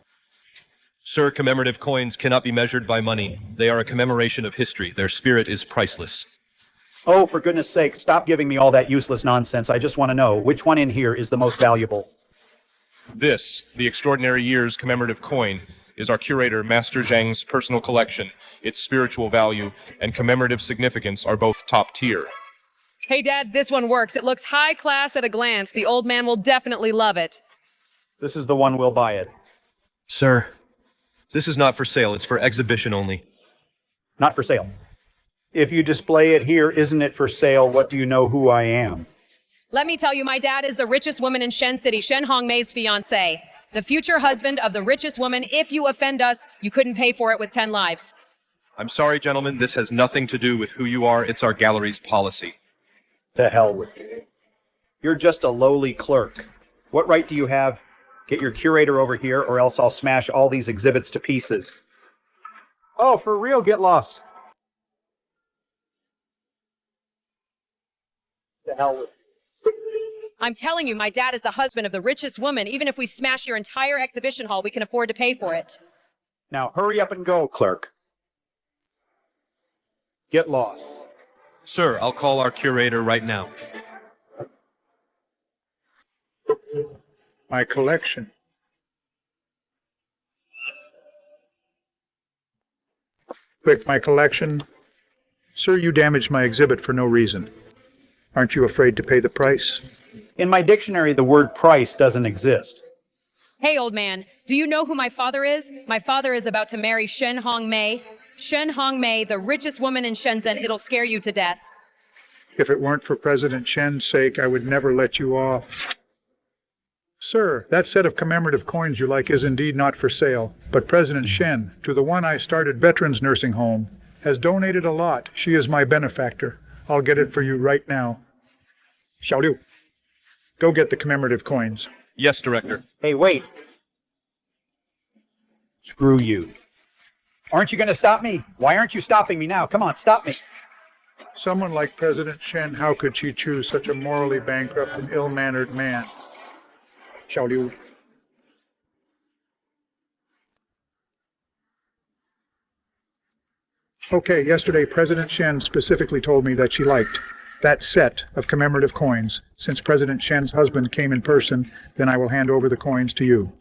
Sir, commemorative coins cannot be measured by money. They are a commemoration of history. Their spirit is priceless. Oh, for goodness sake, stop giving me all that useless nonsense. I just want to know, which one in here is the most valuable? This, the Extraordinary Years commemorative coin, is our curator, Master Zhang's personal collection. Its spiritual value and commemorative significance are both top tier. Hey, Dad, this one works. It looks high class at a glance. The old man will definitely love it. This is the one, we'll buy it. Sir, this is not for sale. It's for exhibition only. Not for sale. If you display it here, isn't it for sale? What do you know who I am? Let me tell you, my dad is the richest woman in Shen City, Shen Hongmei's fiancé. The future husband of the richest woman. If you offend us, you couldn't pay for it with 10 lives. I'm sorry, gentlemen. This has nothing to do with who you are. It's our gallery's policy. To hell with you. You're just a lowly clerk. What right do you have? Get your curator over here, or else I'll smash all these exhibits to pieces. Oh, for real, get lost. To hell with you. I'm telling you, my dad is the husband of the richest woman. Even if we smash your entire exhibition hall, we can afford to pay for it. Now hurry up and go, clerk. Get lost. Sir, I'll call our curator right now. My collection. Quick, my collection. Sir, you damaged my exhibit for no reason. Aren't you afraid to pay the price? In my dictionary, the word price doesn't exist. Hey, old man, do you know who my father is? My father is about to marry Shen Hongmei. Shen Hongmei, the richest woman in Shenzhen. It'll scare you to death. If it weren't for President Shen's sake, I would never let you off. Sir, that set of commemorative coins you like is indeed not for sale, but President Shen, to the one I started Veterans Nursing Home, has donated a lot. She is my benefactor. I'll get it for you right now. Xiaoliu, go get the commemorative coins. Yes, Director. Hey, wait. Screw you. Aren't you going to stop me? Why aren't you stopping me now? Come on, stop me. Someone like President Shen, how could she choose such a morally bankrupt and ill-mannered man? Xiaoliu. Okay, yesterday President Shen specifically told me that she liked that set of commemorative coins. Since President Shen's husband came in person, then I will hand over the coins to you.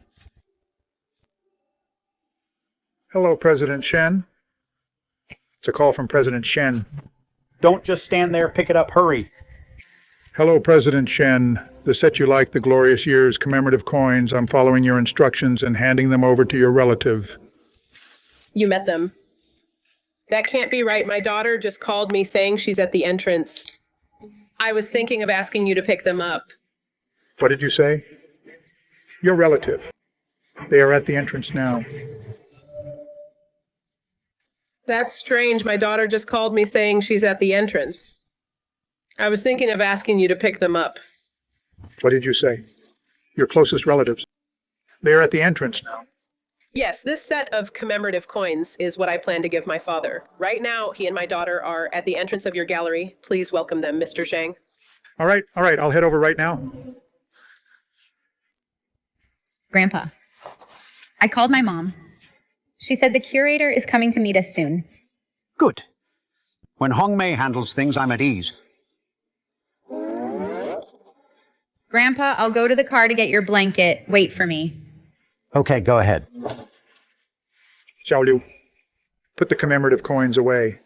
Hello, President Shen. It's a call from President Shen. Don't just stand there, pick it up, hurry. Hello, President Shen. The set you like, the Glorious Years commemorative coins. I'm following your instructions and handing them over to your relative. You met them. That can't be right. My daughter just called me saying she's at the entrance. I was thinking of asking you to pick them up. What did you say? Your relative. They are at the entrance now. That's strange. My daughter just called me saying she's at the entrance. I was thinking of asking you to pick them up. What did you say? Your closest relatives. They are at the entrance now. Yes, this set of commemorative coins is what I plan to give my father. Right now, he and my daughter are at the entrance of your gallery. Please welcome them, Mr. Zhang. All right, I'll head over right now. Grandpa, I called my mom. She said the curator is coming to meet us soon. Good. When Hongmei handles things, I'm at ease. Grandpa, I'll go to the car to get your blanket. Wait for me. Okay, go ahead. Xiaoliu, put the commemorative coins away.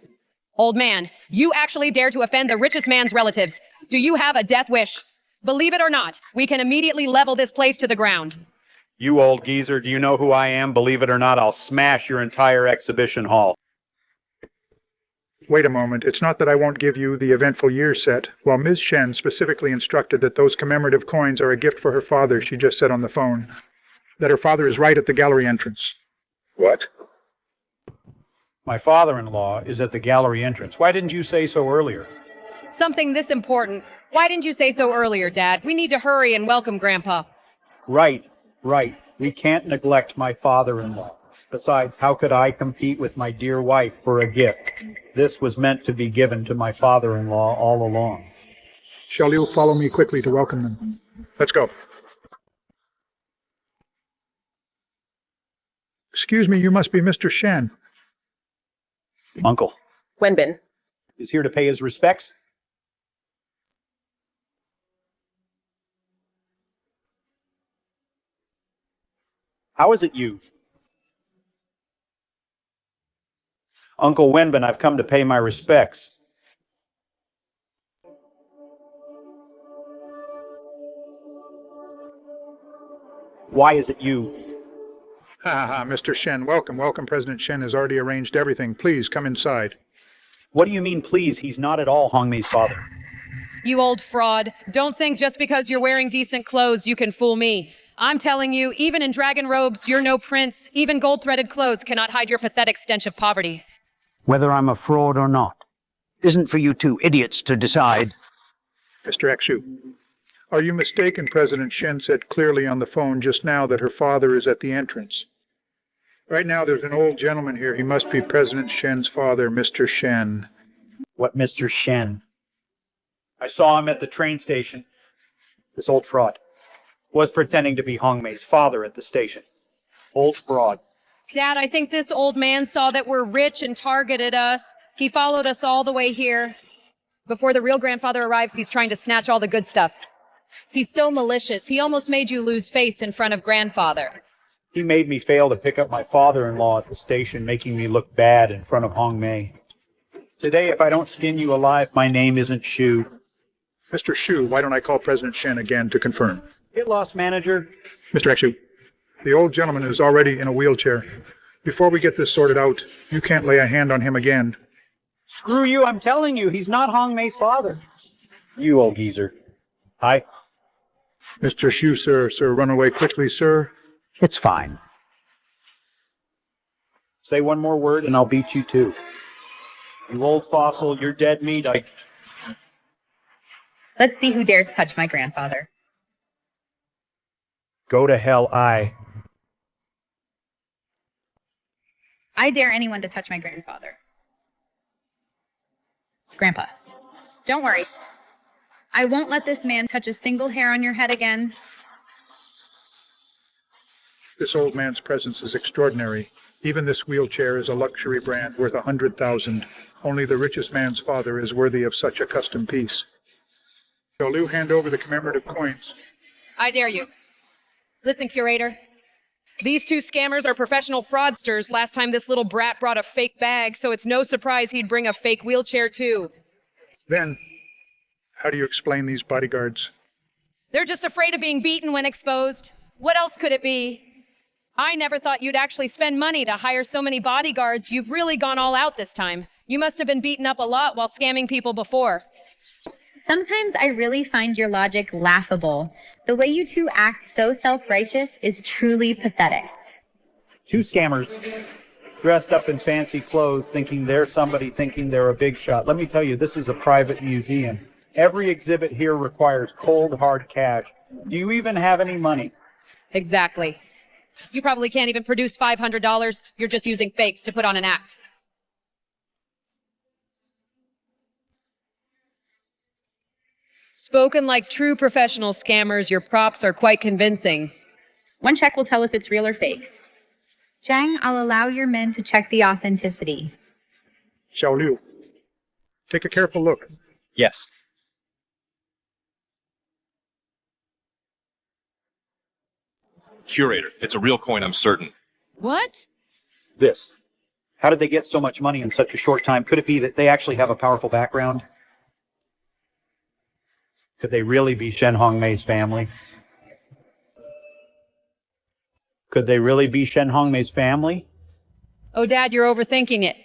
Old man, you actually dare to offend the richest man's relatives. Do you have a death wish? Believe it or not, we can immediately level this place to the ground. You old geezer, do you know who I am? Believe it or not, I'll smash your entire exhibition hall. Wait a moment. It's not that I won't give you the eventful year set. While Ms. Shen specifically instructed that those commemorative coins are a gift for her father, she just said on the phone that her father is right at the gallery entrance. What? My father-in-law is at the gallery entrance. Why didn't you say so earlier? Something this important. Why didn't you say so earlier, Dad? We need to hurry and welcome Grandpa. Right. We can't neglect my father-in-law. Besides, how could I compete with my dear wife for a gift? This was meant to be given to my father-in-law all along. Shall you follow me quickly to welcome them? Let's go. Excuse me, you must be Mr. Shen. Uncle Wenbin. is here to pay his respects. How is it you? Uncle Wenbin, I've come to pay my respects. Why is it you? Mr. Shen, welcome. President Shen has already arranged everything. Please come inside. What do you mean, please? He's not at all Hongmei's father. You old fraud. Don't think just because you're wearing decent clothes you can fool me. I'm telling you, even in dragon robes, you're no prince. Even gold-threaded clothes cannot hide your pathetic stench of poverty. Whether I'm a fraud or not isn't for you two idiots to decide. Mr. Akshu, are you mistaken? President Shen said clearly on the phone just now that her father is at the entrance. Right now, there's an old gentleman here. He must be President Shen's father, Mr. Shen. What Mr. Shen? I saw him at the train station. This old fraud was pretending to be Hongmei's father at the station. Old fraud. Dad, I think this old man saw that we're rich and targeted us. He followed us all the way here. Before the real grandfather arrives, he's trying to snatch all the good stuff. He's so malicious, he almost made you lose face in front of grandfather. He made me fail to pick up my father-in-law at the station, making me look bad in front of Hongmei. Today, if I don't skin you alive, my name isn't Shu. Mr. Shu, why don't I call President Shen again to confirm? Get lost, manager. Mr. Akshu, the old gentleman is already in a wheelchair. Before we get this sorted out, you can't lay a hand on him again. Screw you, I'm telling you, he's not Hongmei's father. You old geezer. Hi. Mr. Shu, sir, run away quickly, sir. It's fine. Say one more word and I'll beat you too. You old fossil, you're dead meat. Let's see who dares touch my grandfather. Go to hell, I dare anyone to touch my grandfather. Grandpa, don't worry. I won't let this man touch a single hair on your head again. This old man's presence is extraordinary. Even this wheelchair is a luxury brand worth 100,000. Only the richest man's father is worthy of such a custom piece. Shall Liu hand over the commemorative coins? I dare you. Listen, curator. These two scammers are professional fraudsters. Last time this little brat brought a fake bag, so it's no surprise he'd bring a fake wheelchair too. Then, how do you explain these bodyguards? They're just afraid of being beaten when exposed. What else could it be? I never thought you'd actually spend money to hire so many bodyguards. You've really gone all out this time. You must have been beaten up a lot while scamming people before. Sometimes I really find your logic laughable. The way you two act so self-righteous is truly pathetic. Two scammers dressed up in fancy clothes thinking they're somebody, thinking they're a big shot. Let me tell you, this is a private museum. Every exhibit here requires cold, hard cash. Do you even have any money? Exactly. You probably can't even produce $500. You're just using fakes to put on an act. Spoken like true professional scammers, your props are quite convincing. One check will tell if it's real or fake. Zhang, I'll allow your men to check the authenticity. Xiao Liu, take a careful look. Yes. Curator, it's a real coin, I'm certain. What? This. How did they get so much money in such a short time? Could it be that they actually have a powerful background? Could they really be Shen Hongmei's family? Could they really be Shen Hongmei's family? Oh, Dad, you're overthinking it.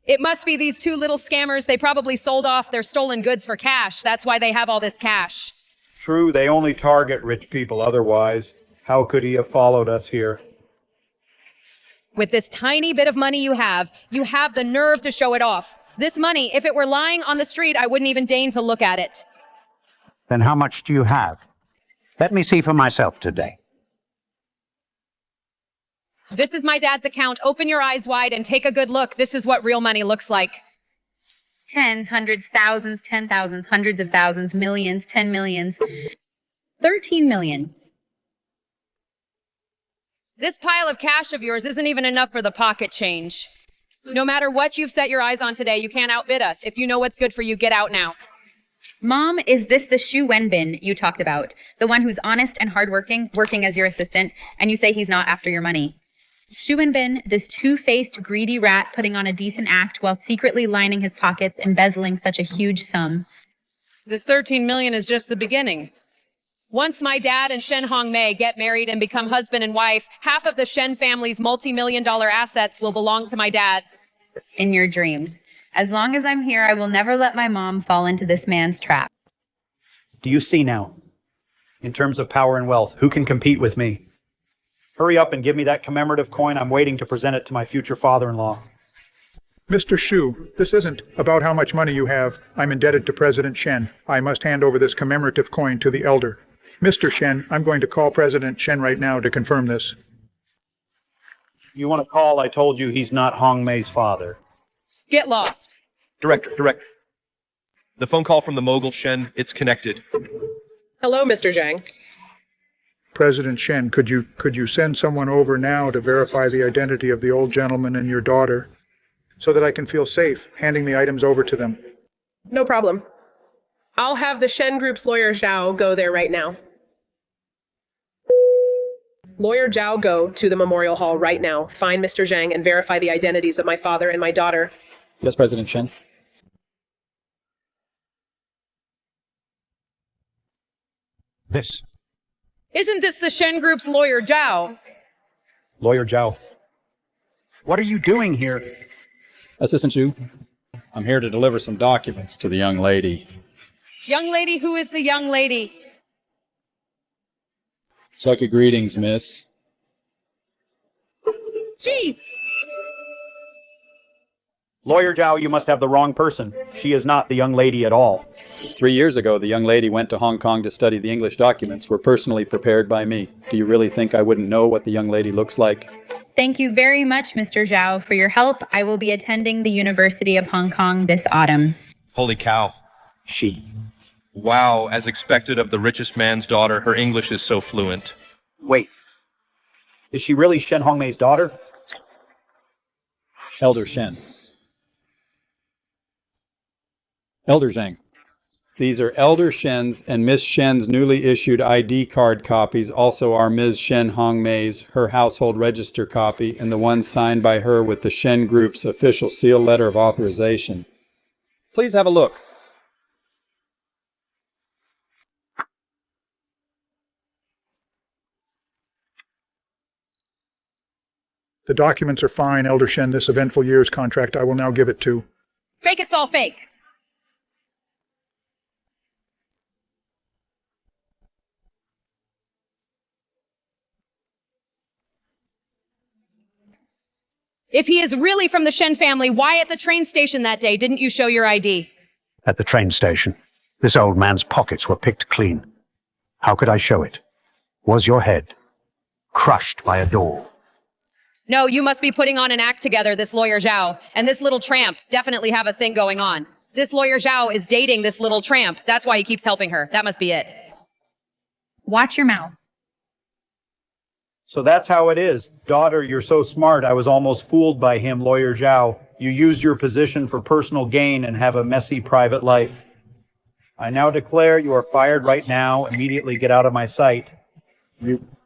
It must be these two little scammers. They probably sold off their stolen goods for cash. That's why they have all this cash. True, they only target rich people otherwise. How could he have followed us here? With this tiny bit of money you have the nerve to show it off. This money, if it were lying on the street, I wouldn't even deign to look at it. Then how much do you have? Let me see for myself today. This is my dad's account. Open your eyes wide and take a good look. This is what real money looks like. Tens, hundreds, thousands, 10,000, hundreds of thousands, millions, 10 millions, 13 million. This pile of cash of yours isn't even enough for the pocket change. No matter what you've set your eyes on today, you can't outbid us. If you know what's good for you, get out now. Mom, is this the Shu Wenbin you talked about? The one who's honest and hardworking, working as your assistant, and you say he's not after your money? Shu Wenbin, this two-faced, greedy rat putting on a decent act while secretly lining his pockets, embezzling such a huge sum. The 13 million is just the beginning. Once my dad and Shen Hongmei get married and become husband and wife, half of the Shen family's multi-million-dollar assets will belong to my dad. In your dreams. As long as I'm here, I will never let my mom fall into this man's trap. Do you see now? In terms of power and wealth, who can compete with me? Hurry up and give me that commemorative coin. I'm waiting to present it to my future father-in-law. Mr. Shu, this isn't about how much money you have. I'm indebted to President Shen. I must hand over this commemorative coin to the elder. Mr. Shen, I'm going to call President Shen right now to confirm this. You want to call? I told you he's not Hongmei's father. Get lost. Director. The phone call from the mogul Shen, it's connected. Hello, Mr. Zhang. President Shen, could you send someone over now to verify the identity of the old gentleman and your daughter, so that I can feel safe handing the items over to them? No problem. I'll have the Shen Group's lawyer Zhao go there right now. Lawyer Zhao, go to the memorial hall right now. Find Mr. Zhang and verify the identities of my father and my daughter. Yes, President Shen. This. Isn't this the Shen Group's lawyer Zhao? Lawyer Zhao. What are you doing here? Assistant Shu, I'm here to deliver some documents to the young lady. Young lady, who is the young lady? Suck your greetings, miss. Gee! Lawyer Zhao, you must have the wrong person. She is not the young lady at all. 3 years ago, the young lady went to Hong Kong to study the English documents were personally prepared by me. Do you really think I wouldn't know what the young lady looks like? Thank you very much, Mr. Zhao, for your help. I will be attending the University of Hong Kong this autumn. Holy cow. She. Wow, as expected of the richest man's daughter, her English is so fluent. Wait. Is she really Shen Hongmei's daughter? Elder Shen. Elder Zhang. These are Elder Shen's and Miss Shen's newly issued ID card copies, also are Ms. Shen Hongmei's, her household register copy, and the one signed by her with the Shen Group's official seal letter of authorization. Please have a look. The documents are fine, Elder Shen. This eventful year's contract I will now give it to. Fake it's all fake. If he is really from the Shen family, why at the train station that day didn't you show your ID? At the train station. This old man's pockets were picked clean. How could I show it? Was your head crushed by a door? No, you must be putting on an act together, this lawyer Zhao. And this little tramp definitely have a thing going on. This lawyer Zhao is dating this little tramp. That's why he keeps helping her. That must be it. Watch your mouth. So that's how it is. Daughter, you're so smart, I was almost fooled by him, Lawyer Zhao. You used your position for personal gain and have a messy private life. I now declare you are fired right now. Immediately get out of my sight.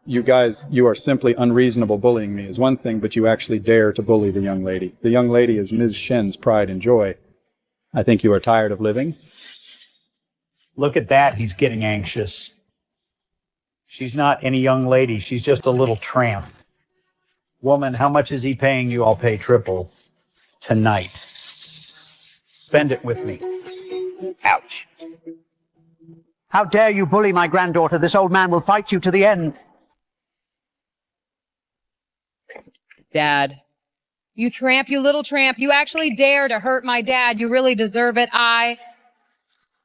You guys, you are simply unreasonable. Bullying me is one thing, but you actually dare to bully the young lady. The young lady is Ms. Shen's pride and joy. I think you are tired of living. Look at that, he's getting anxious. She's not any young lady, she's just a little tramp. Woman, how much is he paying you? I'll pay triple. Tonight. Spend it with me. Ouch. How dare you bully my granddaughter? This old man will fight you to the end. Dad. You tramp, you little tramp. You actually dare to hurt my dad. You really deserve it.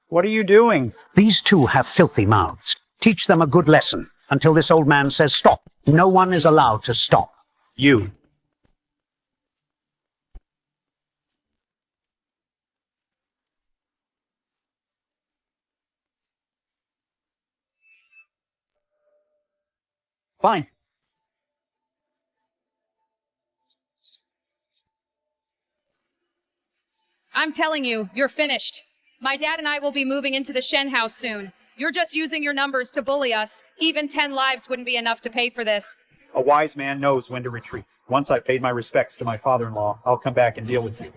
What are you doing? These two have filthy mouths. Teach them a good lesson until this old man says stop. No one is allowed to stop. You. Fine. I'm telling you, you're finished. My dad and I will be moving into the Shen house soon. You're just using your numbers to bully us. Even 10 lives wouldn't be enough to pay for this. A wise man knows when to retreat. Once I've paid my respects to my father-in-law, I'll come back and deal with you.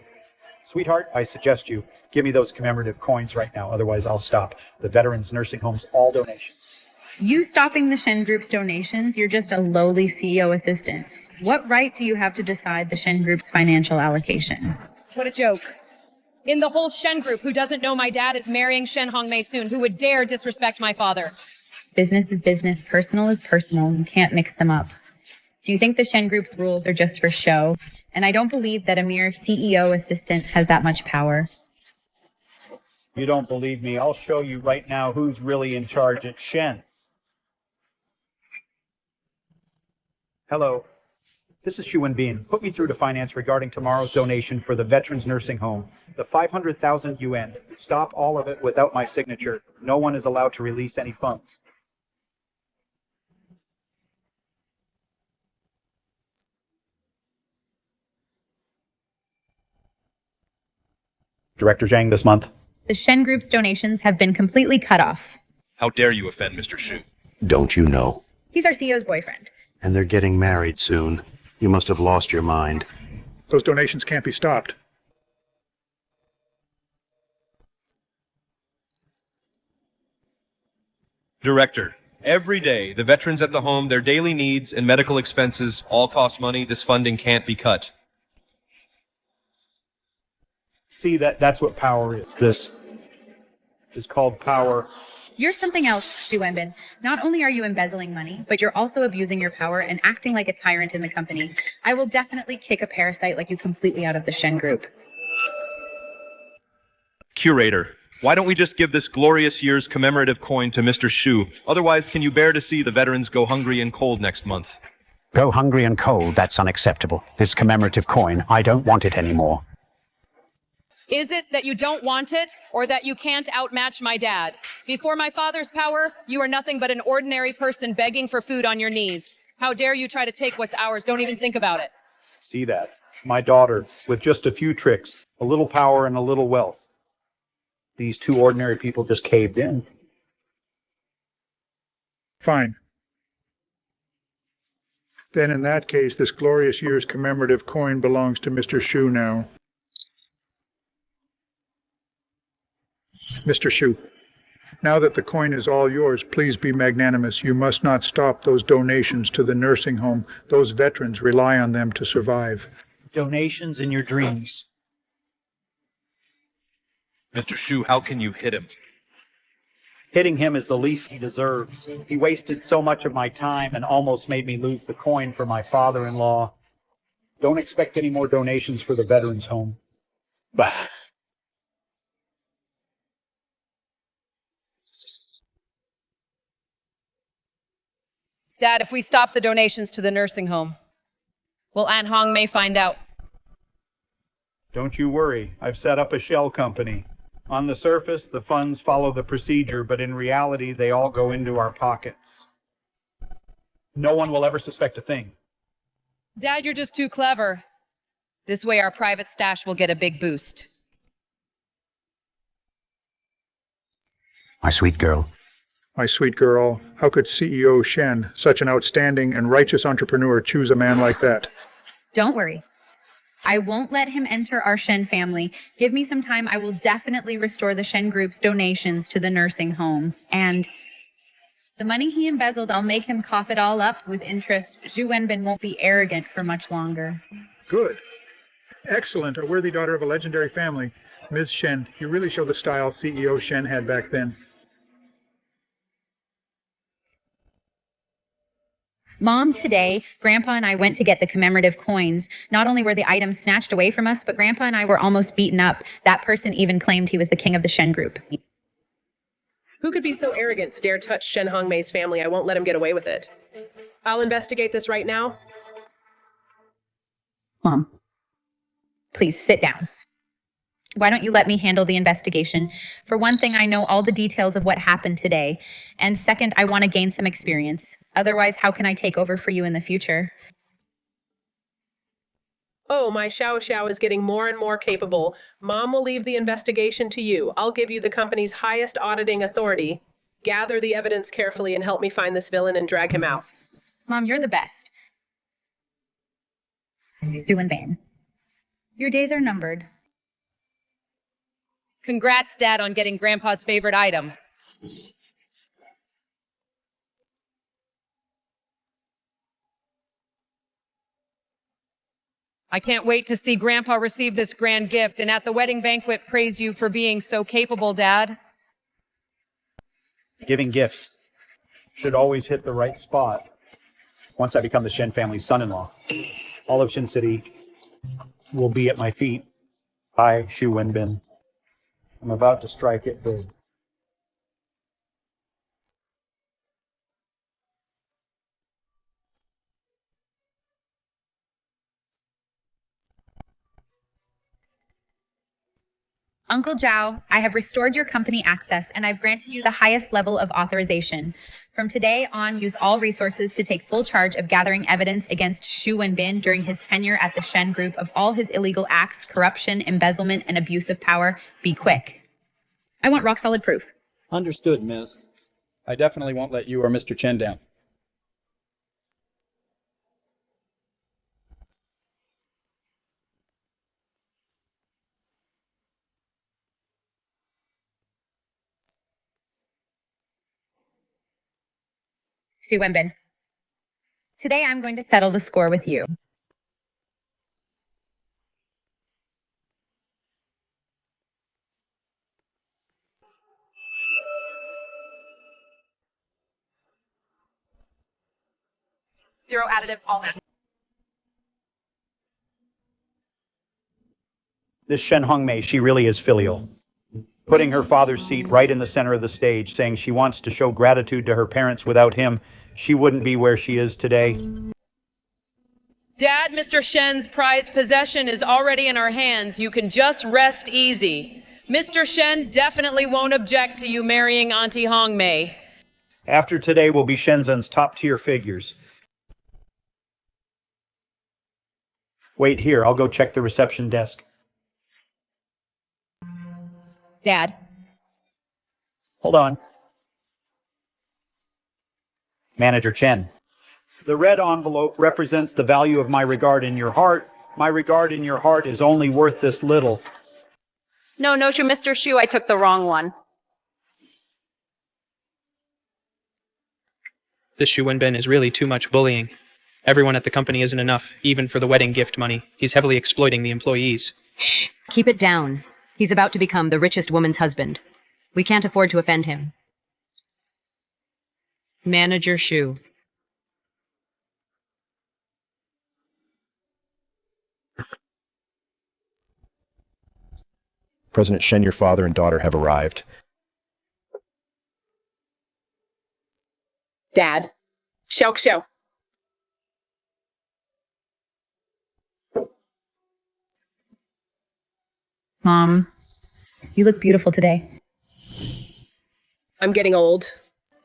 Sweetheart, I suggest you give me those commemorative coins right now, otherwise I'll stop the veterans nursing homes all donations. You stopping the Shen Group's donations? You're just a lowly CEO assistant. What right do you have to decide the Shen Group's financial allocation? What a joke. In the whole Shen group, who doesn't know my dad is marrying Shen Hongmei soon, who would dare disrespect my father? Business is business, personal is personal. You can't mix them up. Do you think the Shen Group's rules are just for show? And I don't believe that a mere CEO assistant has that much power. You don't believe me? I'll show you right now who's really in charge at Shen. Hello. This is Xu Wenbin. Put me through to finance regarding tomorrow's donation for the Veterans Nursing Home. The 500,000 yuan. Stop all of it without my signature. No one is allowed to release any funds. Director Zhang this month. The Shen Group's donations have been completely cut off. How dare you offend Mr. Xu? Don't you know? He's our CEO's boyfriend. And they're getting married soon. You must have lost your mind. Those donations can't be stopped. Director, every day, the veterans at the home, their daily needs and medical expenses all cost money. This funding can't be cut. See, that's what power is. This is called power. You're something else, Xu Wenbin. Not only are you embezzling money, but you're also abusing your power and acting like a tyrant in the company. I will definitely kick a parasite like you completely out of the Shen Group. Curator, why don't we just give this glorious year's commemorative coin to Mr. Xu? Otherwise, can you bear to see the veterans go hungry and cold next month? Go hungry and cold, that's unacceptable. This commemorative coin, I don't want it anymore. Is it that you don't want it, or that you can't outmatch my dad? Before my father's power, you are nothing but an ordinary person begging for food on your knees. How dare you try to take what's ours? Don't even think about it. See that? My daughter, with just a few tricks, a little power and a little wealth. These two ordinary people just caved in. Fine. Then in that case, this glorious year's commemorative coin belongs to Mr. Xu now. Mr. Xu, now that the coin is all yours, please be magnanimous. You must not stop those donations to the nursing home. Those veterans rely on them to survive. Donations in your dreams. Mr. Xu, how can you hit him? Hitting him is the least he deserves. He wasted so much of my time and almost made me lose the coin for my father-in-law. Don't expect any more donations for the veterans home. Bah. Dad, if we stop the donations to the nursing home, will Aunt Hong Mei find out? Don't you worry. I've set up a shell company. On the surface, the funds follow the procedure, but in reality, they all go into our pockets. No one will ever suspect a thing. Dad, you're just too clever. This way our private stash will get a big boost. My sweet girl. My sweet girl, how could CEO Shen, such an outstanding and righteous entrepreneur, choose a man like that? Don't worry. I won't let him enter our Shen family. Give me some time. I will definitely restore the Shen group's donations to the nursing home. And the money he embezzled, I'll make him cough it all up with interest. Zhu Wenbin won't be arrogant for much longer. Good. Excellent. A worthy daughter of a legendary family. Ms. Shen, you really show the style CEO Shen had back then. Mom, today, Grandpa and I went to get the commemorative coins. Not only were the items snatched away from us, but Grandpa and I were almost beaten up. That person even claimed he was the king of the Shen group. Who could be so arrogant to dare touch Shen Hongmei's family? I won't let him get away with it. I'll investigate this right now. Mom, please sit down. Why don't you let me handle the investigation? For one thing, I know all the details of what happened today. And second, I want to gain some experience. Otherwise, how can I take over for you in the future? Oh, my Xiao Xiao is getting more and more capable. Mom will leave the investigation to you. I'll give you the company's highest auditing authority. Gather the evidence carefully and help me find this villain and drag him out. Mom, you're the best. Zhu Wenbin. Your days are numbered. Congrats, Dad, on getting Grandpa's favorite item. I can't wait to see Grandpa receive this grand gift and at the wedding banquet praise you for being so capable, Dad. Giving gifts should always hit the right spot. Once I become the Shen family's son-in-law, all of Shen City will be at my feet. I, Zhu Wenbin, I'm about to strike it big. Uncle Zhao, I have restored your company access and I've granted you the highest level of authorization. From today on, use all resources to take full charge of gathering evidence against Zhu Wenbin during his tenure at the Shen Group of all his illegal acts, corruption, embezzlement, and abuse of power. Be quick. I want rock-solid proof. Understood, Miss. I definitely won't let you or Mr. Chen down. Zhu Wenbin. Today I'm going to settle the score with you. Zero additive, all in. This Shen Hongmei, she really is filial. Putting her father's seat right in the center of the stage, saying she wants to show gratitude to her parents. Without him, she wouldn't be where she is today. Dad, Mr. Shen's prized possession is already in our hands. You can just rest easy. Mr. Shen definitely won't object to you marrying Auntie Hongmei. After today will be Shenzhen's top-tier figures. Wait here, I'll go check the reception desk. Dad. Hold on. Manager Chen. The red envelope represents the value of my regard in your heart. My regard in your heart is only worth this little. No, Mr. Shu, I took the wrong one. This Zhu Wenbin is really too much bullying. Everyone at the company isn't enough, even for the wedding gift money. He's heavily exploiting the employees. Keep it down. He's about to become the richest woman's husband. We can't afford to offend him. Manager Shu. President Shen, your father and daughter have arrived. Dad. Xiao Xiao. Mom, you look beautiful today. I'm getting old.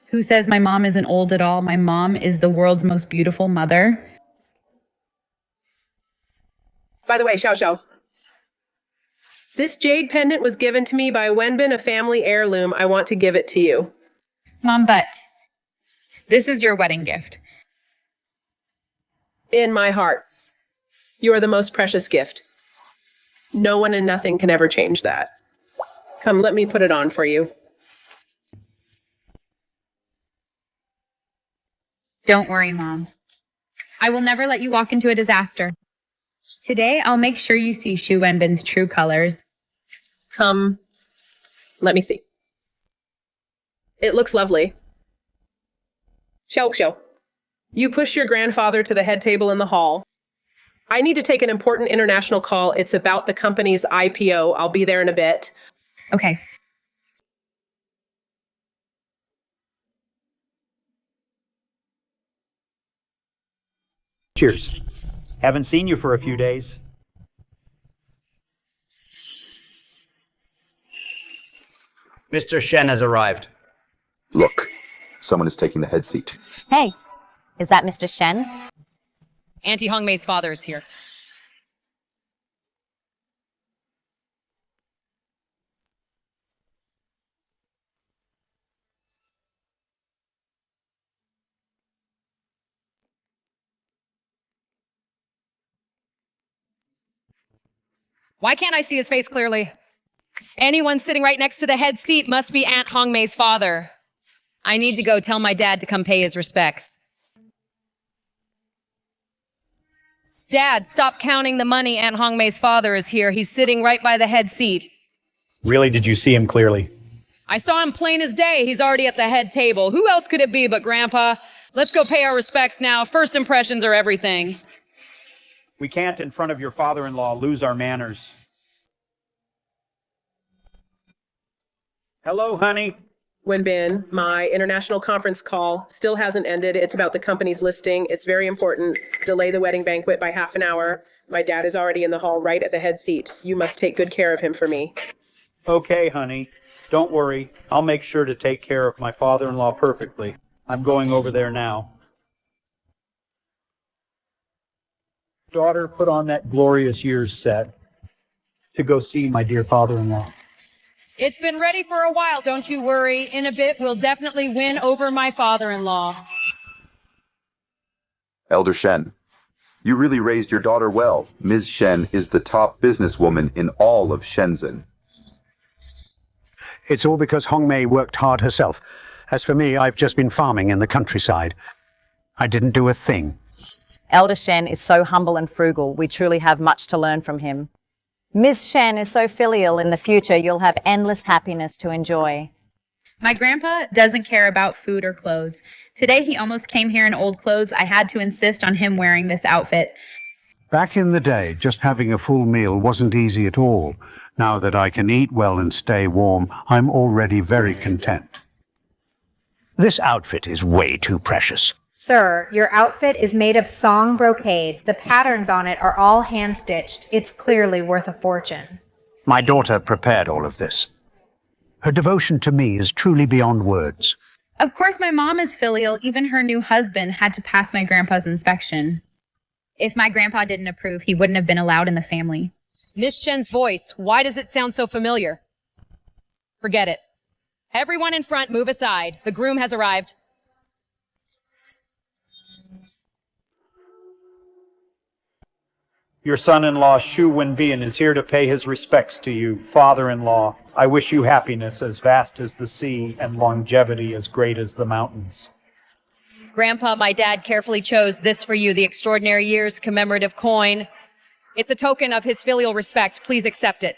Who says my mom isn't old at all? My mom is the world's most beautiful mother. By the way, Xiao Xiao. This jade pendant was given to me by Wenbin, a family heirloom. I want to give it to you. Mom, but this is your wedding gift. In my heart. You are the most precious gift. No one and nothing can ever change that. Come, let me put it on for you. Don't worry, Mom. I will never let you walk into a disaster. Today, I'll make sure you see Shu Wenbin's true colors. Come, let me see. It looks lovely. Show. You push your grandfather to the head table in the hall. I need to take an important international call. It's about the company's IPO. I'll be there in a bit. Okay. Cheers. Haven't seen you for a few days. Mr. Shen has arrived. Look, someone is taking the head seat. Hey, is that Mr. Shen? Auntie Hongmei's father is here. Why can't I see his face clearly? Anyone sitting right next to the head seat must be Aunt Hongmei's father. I need to go tell my dad to come pay his respects. Dad, stop counting the money. Aunt Hongmei's father is here. He's sitting right by the head seat. Really, did you see him clearly? I saw him plain as day. He's already at the head table. Who else could it be but Grandpa? Let's go pay our respects now. First impressions are everything. We can't, in front of your father-in-law, lose our manners. Hello, honey. Wenbin, my international conference call still hasn't ended. It's about the company's listing. It's very important. Delay the wedding banquet by half an hour. My dad is already in the hall right at the head seat. You must take good care of him for me. Okay, honey. Don't worry. I'll make sure to take care of my father-in-law perfectly. I'm going over there now. Daughter, put on that glorious years set to go see my dear father-in-law. It's been ready for a while, don't you worry. In a bit, we'll definitely win over my father-in-law. Elder Shen, you really raised your daughter well. Ms. Shen is the top businesswoman in all of Shenzhen. It's all because Hongmei worked hard herself. As for me, I've just been farming in the countryside. I didn't do a thing. Elder Shen is so humble and frugal. We truly have much to learn from him. Ms. Shen is so filial. In the future, you'll have endless happiness to enjoy. My grandpa doesn't care about food or clothes. Today, he almost came here in old clothes. I had to insist on him wearing this outfit. Back in the day, just having a full meal wasn't easy at all. Now that I can eat well and stay warm, I'm already very content. This outfit is way too precious. Sir, your outfit is made of song brocade. The patterns on it are all hand-stitched. It's clearly worth a fortune. My daughter prepared all of this. Her devotion to me is truly beyond words. Of course, my mom is filial. Even her new husband had to pass my grandpa's inspection. If my grandpa didn't approve, he wouldn't have been allowed in the family. Miss Shen's voice, why does it sound so familiar? Forget it. Everyone in front, move aside. The groom has arrived. Your son-in-law, Shu Wenbin, is here to pay his respects to you, father-in-law. I wish you happiness as vast as the sea and longevity as great as the mountains. Grandpa, my dad carefully chose this for you, the Extraordinary Years commemorative coin. It's a token of his filial respect. Please accept it.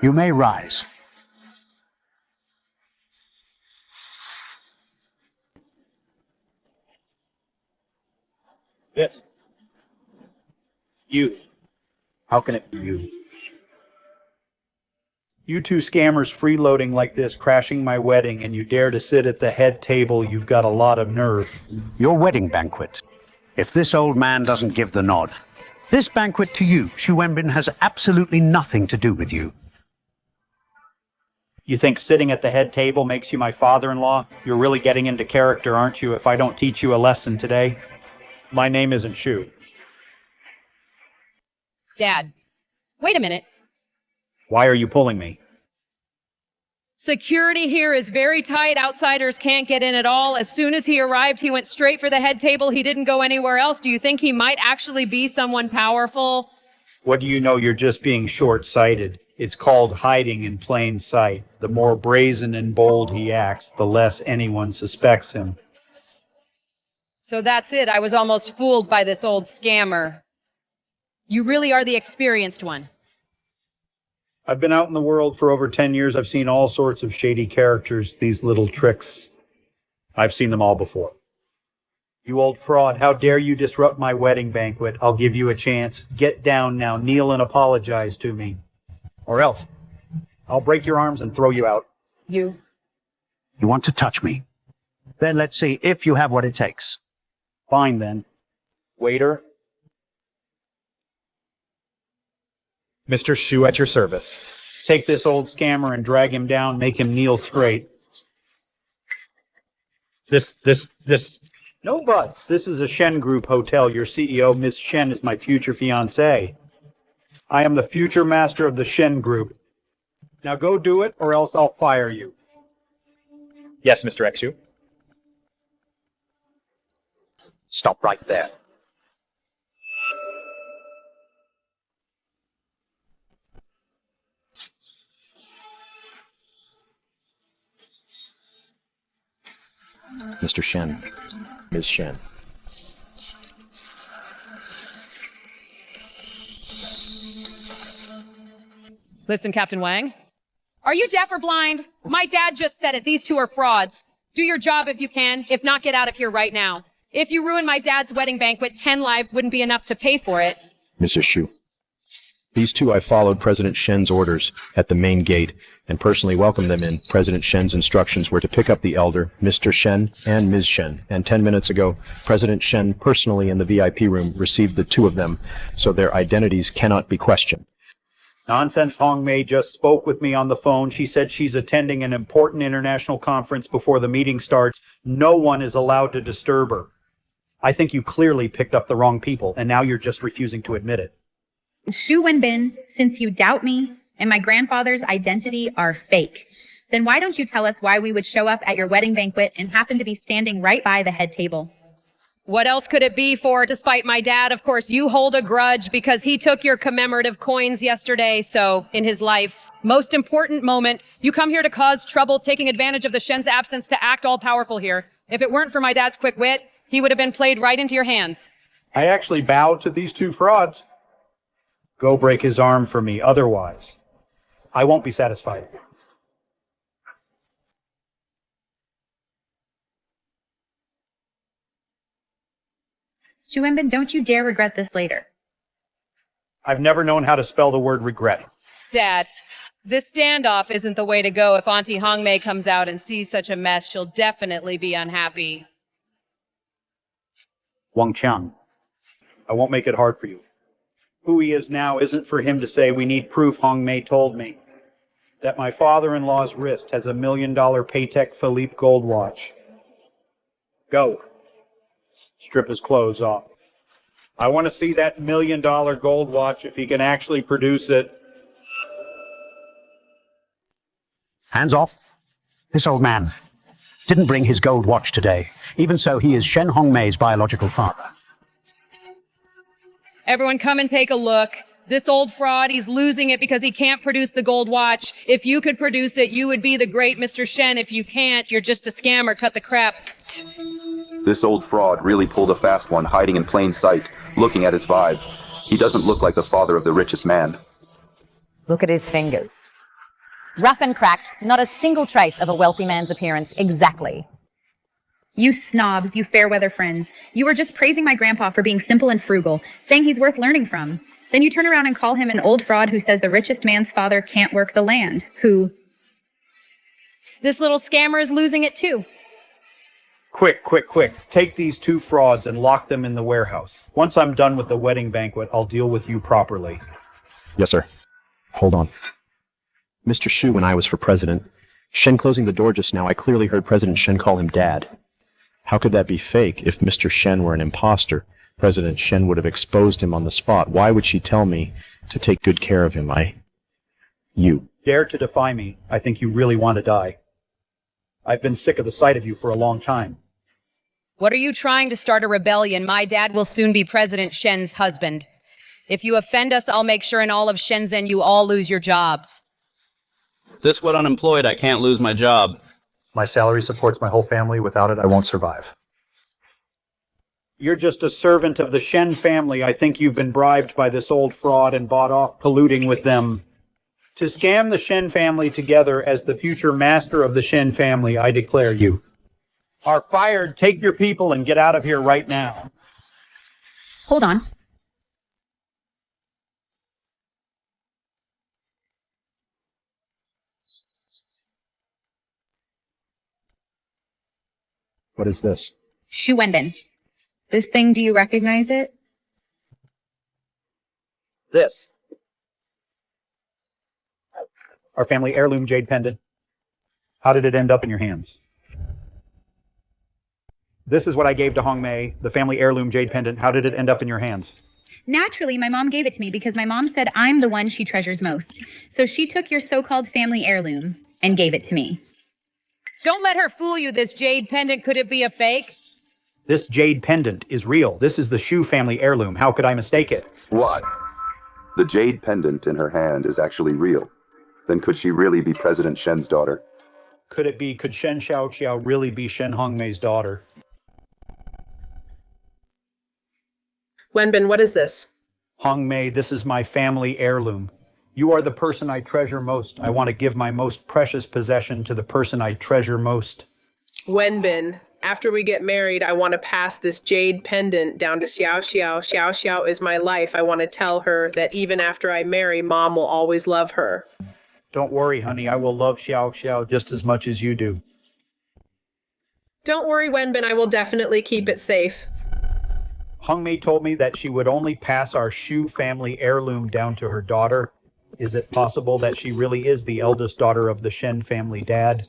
You may rise. This. You. How can it be you? You two scammers freeloading like this, crashing my wedding, and you dare to sit at the head table, you've got a lot of nerve. Your wedding banquet. If this old man doesn't give the nod, this banquet to you, Shu Wenbin, has absolutely nothing to do with you. You think sitting at the head table makes you my father-in-law? You're really getting into character, aren't you, if I don't teach you a lesson today? My name isn't Shu. Dad, wait a minute. Why are you pulling me? Security here is very tight. Outsiders can't get in at all. As soon as he arrived, he went straight for the head table. He didn't go anywhere else. Do you think he might actually be someone powerful? What do you know? You're just being short-sighted. It's called hiding in plain sight. The more brazen and bold he acts, the less anyone suspects him. So that's it. I was almost fooled by this old scammer. You really are the experienced one. I've been out in the world for over 10 years. I've seen all sorts of shady characters, these little tricks. I've seen them all before. You old fraud, how dare you disrupt my wedding banquet? I'll give you a chance. Get down now, kneel and apologize to me. Or else, I'll break your arms and throw you out. You want to touch me? Then let's see if you have what it takes. Fine then. Waiter. Mr. Shu at your service. Take this old scammer and drag him down, make him kneel straight. This. No buts. This is a Shen Group hotel. Your CEO, Miss Shen, is my future fiancé. I am the future master of the Shen Group. Now go do it, or else I'll fire you. Yes, Mr. Xu. Stop right there. Mr. Shen. Ms. Shen. Listen, Captain Wang. Are you deaf or blind? My dad just said it. These two are frauds. Do your job if you can. If not, get out of here right now. If you ruin my dad's wedding banquet, 10 lives wouldn't be enough to pay for it. Mrs. Shu. These two I followed President Shen's orders at the main gate and personally welcomed them in. President Shen's instructions were to pick up the elder, Mr. Shen and Ms. Shen. And 10 minutes ago, President Shen personally in the VIP room received the two of them, so their identities cannot be questioned. Nonsense. Hong Mei just spoke with me on the phone. She said she's attending an important international conference before the meeting starts. No one is allowed to disturb her. I think you clearly picked up the wrong people, and now you're just refusing to admit it. Xu Wenbin, since you doubt me and my grandfather's identity are fake, then why don't you tell us why we would show up at your wedding banquet and happen to be standing right by the head table? What else could it be for? Despite my dad, of course, you hold a grudge because he took your commemorative coins yesterday. So in his life's most important moment, you come here to cause trouble, taking advantage of the Shen's absence to act all powerful here. If it weren't for my dad's quick wit, he would have been played right into your hands. I actually bowed to these two frauds. Go break his arm for me. Otherwise, I won't be satisfied. Xu Wenbin, don't you dare regret this later. I've never known how to spell the word regret. Dad, this standoff isn't the way to go. If Auntie Hong Mei comes out and sees such a mess, she'll definitely be unhappy. Wang Qiang, I won't make it hard for you. Who he is now isn't for him to say we need proof. Hong Mei told me that my father-in-law's wrist has $1 million Patek Philippe gold watch. Go. Strip his clothes off. I want to see that $1 million gold watch if he can actually produce it. Hands off. This old man didn't bring his gold watch today. Even so, he is Shen Hongmei's biological father. Everyone come and take a look. This old fraud, he's losing it because he can't produce the gold watch. If you could produce it, you would be the great Mr. Shen. If you can't, you're just a scammer. Cut the crap. This old fraud really pulled a fast one, hiding in plain sight, looking at his vibe. He doesn't look like the father of the richest man. Look at his fingers. Rough and cracked, not a single trace of a wealthy man's appearance. Exactly. You snobs, you fair weather friends. You were just praising my grandpa for being simple and frugal, saying he's worth learning from. Then you turn around and call him an old fraud who says the richest man's father can't work the land. Who? This little scammer is losing it too. Quick. Take these two frauds and lock them in the warehouse. Once I'm done with the wedding banquet, I'll deal with you properly. Yes, sir. Hold on. Mr. Shu, when I was for president, Shen closing the door just now, I clearly heard President Shen call him Dad. How could that be fake? If Mr. Shen were an imposter, President Shen would have exposed him on the spot. Why would she tell me to take good care of him? You Dare to defy me, I think you really want to die. I've been sick of the sight of you for a long time. What are you trying to start a rebellion? My dad will soon be President Shen's husband. If you offend us, I'll make sure in all of Shenzhen you all lose your jobs. This what unemployed, I can't lose my job. My salary supports my whole family. Without it, I won't survive. You're just a servant of the Shen family. I think you've been bribed by this old fraud and bought off colluding with them. To scam the Shen family together as the future master of the Shen family, I declare you are fired. Take your people and get out of here right now. Hold on. What is this? Shu Wenbin. This thing, do you recognize it? This. Our family heirloom jade pendant. How did it end up in your hands? This is what I gave to Hong Mei, the family heirloom jade pendant. How did it end up in your hands? Naturally, my mom gave it to me because my mom said I'm the one she treasures most. So she took your so-called family heirloom and gave it to me. Don't let her fool you, this jade pendant. Could it be a fake? This jade pendant is real. This is the Shu family heirloom. How could I mistake it? What? The jade pendant in her hand is actually real. Then could she really be President Shen's daughter? Could Shen Xiaoqiao really be Shen Hongmei's daughter? Wenbin, what is this? Hongmei, this is my family heirloom. You are the person I treasure most. I want to give my most precious possession to the person I treasure most. Wenbin, after we get married, I want to pass this jade pendant down to Xiao Xiao. Xiao Xiao is my life. I want to tell her that even after I marry, Mom will always love her. Don't worry, honey. I will love Xiao Xiao just as much as you do. Don't worry, Wenbin. I will definitely keep it safe. Hongmei told me that she would only pass our Shu family heirloom down to her daughter. Is it possible that she really is the eldest daughter of the Shen family dad?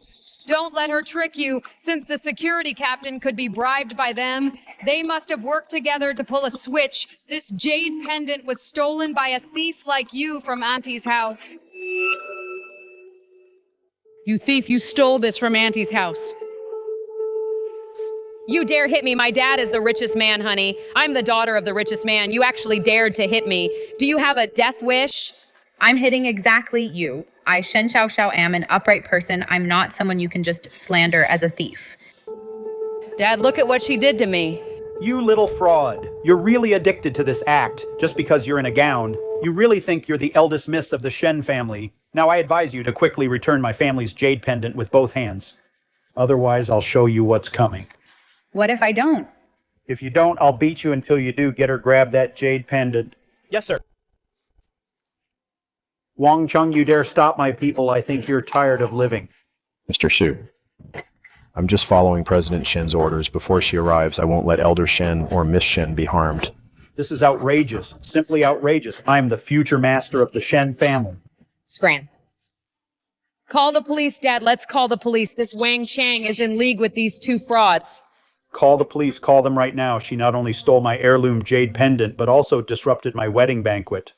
Don't let her trick you. Since the security captain could be bribed by them, they must have worked together to pull a switch. This jade pendant was stolen by a thief like you from Auntie's house. You thief, you stole this from Auntie's house. You dare hit me. My dad is the richest man, honey. I'm the daughter of the richest man. You actually dared to hit me. Do you have a death wish? I'm hitting exactly you. I, Shen Xiaoxiao, am an upright person. I'm not someone you can just slander as a thief. Dad, look at what she did to me. You little fraud. You're really addicted to this act. Just because you're in a gown, you really think you're the eldest miss of the Shen family. Now I advise you to quickly return my family's jade pendant with both hands. Otherwise, I'll show you what's coming. What if I don't? If you don't, I'll beat you until you do. Get her grab that jade pendant. Yes, sir. Wang Chung, you dare stop my people. I think you're tired of living. Mr. Shu, I'm just following President Shen's orders. Before she arrives, I won't let Elder Shen or Miss Shen be harmed. This is outrageous. Simply outrageous. I'm the future master of the Shen family. Scram. Call the police, Dad. Let's call the police. This Wang Chang is in league with these two frauds. Call the police. Call them right now. She not only stole my heirloom jade pendant, but also disrupted my wedding banquet.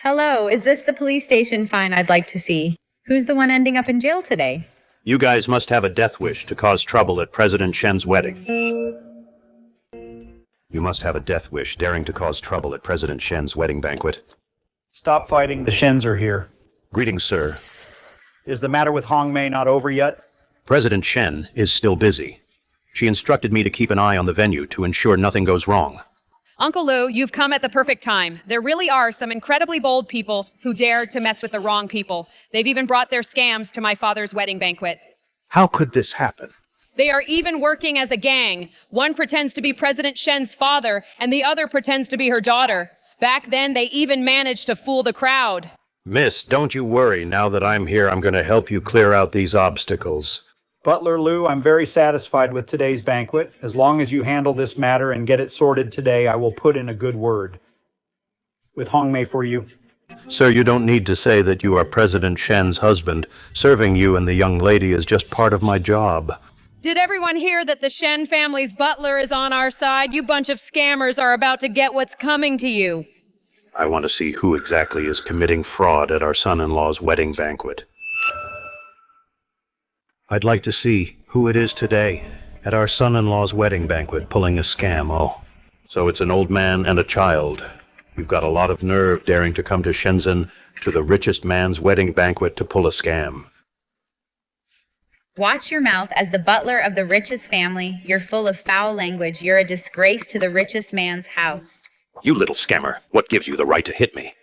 Hello, is this the police station? Fine, I'd like to see. Who's the one ending up in jail today? You guys must have a death wish to cause trouble at President Shen's wedding. You must have a death wish daring to cause trouble at President Shen's wedding banquet. Stop fighting. The Shens are here. Greetings, sir. Is the matter with Hongmei not over yet? President Shen is still busy. She instructed me to keep an eye on the venue to ensure nothing goes wrong. Uncle Lou, you've come at the perfect time. There really are some incredibly bold people who dare to mess with the wrong people. They've even brought their scams to my father's wedding banquet. How could this happen? They are even working as a gang. One pretends to be President Shen's father, and the other pretends to be her daughter. Back then, they even managed to fool the crowd. Miss, don't you worry. Now that I'm here, I'm going to help you clear out these obstacles. Butler Lou, I'm very satisfied with today's banquet. As long as you handle this matter and get it sorted today, I will put in a good word. With Hongmei for you. Sir, you don't need to say that you are President Shen's husband. Serving you and the young lady is just part of my job. Did everyone hear that the Shen family's butler is on our side? You bunch of scammers are about to get what's coming to you. I want to see who exactly is committing fraud at our son-in-law's wedding banquet. I'd like to see who it is today at our son-in-law's wedding banquet pulling a scam. Oh, so it's an old man and a child. You've got a lot of nerve daring to come to Shenzhen to the richest man's wedding banquet to pull a scam. Watch your mouth. As the butler of the richest family, you're full of foul language. You're a disgrace to the richest man's house. You little scammer, what gives you the right to hit me?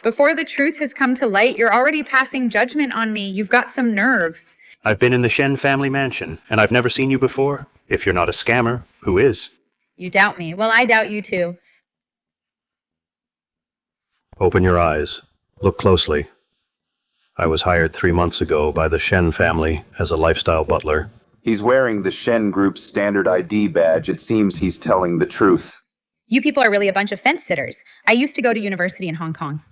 Before the truth has come to light, you're already passing judgment on me. You've got some nerve. I've been in the Shen family mansion, and I've never seen you before. If you're not a scammer, who is? You doubt me. Well, I doubt you too. Open your eyes. Look closely. I was hired 3 months ago by the Shen family as a lifestyle butler. He's wearing the Shen Group's standard ID badge. It seems he's telling the truth. You people are really a bunch of fence sitters. I used to go to university in Hong Kong.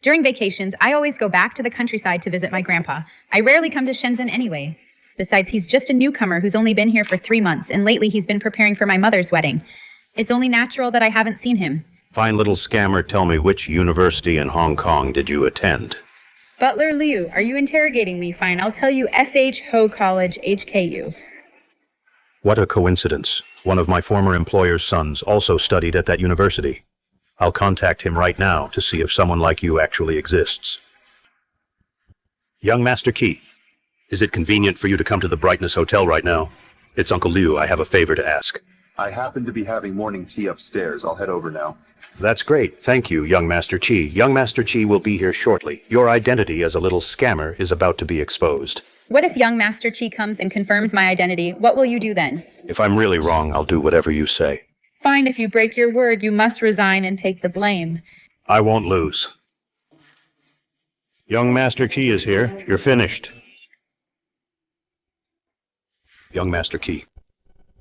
During vacations, I always go back to the countryside to visit my grandpa. I rarely come to Shenzhen anyway. Besides, he's just a newcomer who's only been here for 3 months, and lately he's been preparing for my mother's wedding. It's only natural that I haven't seen him. Fine little scammer, tell me, which university in Hong Kong did you attend? Butler Liu, are you interrogating me? Fine, I'll tell you S.H. Ho College, HKU. What a coincidence. One of my former employer's sons also studied at that university. I'll contact him right now to see if someone like you actually exists. Young Master Key, is it convenient for you to come to the Brightness Hotel right now? It's Uncle Liu. I have a favor to ask. I happen to be having morning tea upstairs. I'll head over now. That's great. Thank you, Young Master Chi. Young Master Chi will be here shortly. Your identity as a little scammer is about to be exposed. What if young Master Chi comes and confirms my identity? What will you do then? If I'm really wrong, I'll do whatever you say. Fine, if you break your word, you must resign and take the blame. I won't lose. Young Master Chi is here. You're finished. Young Master Key.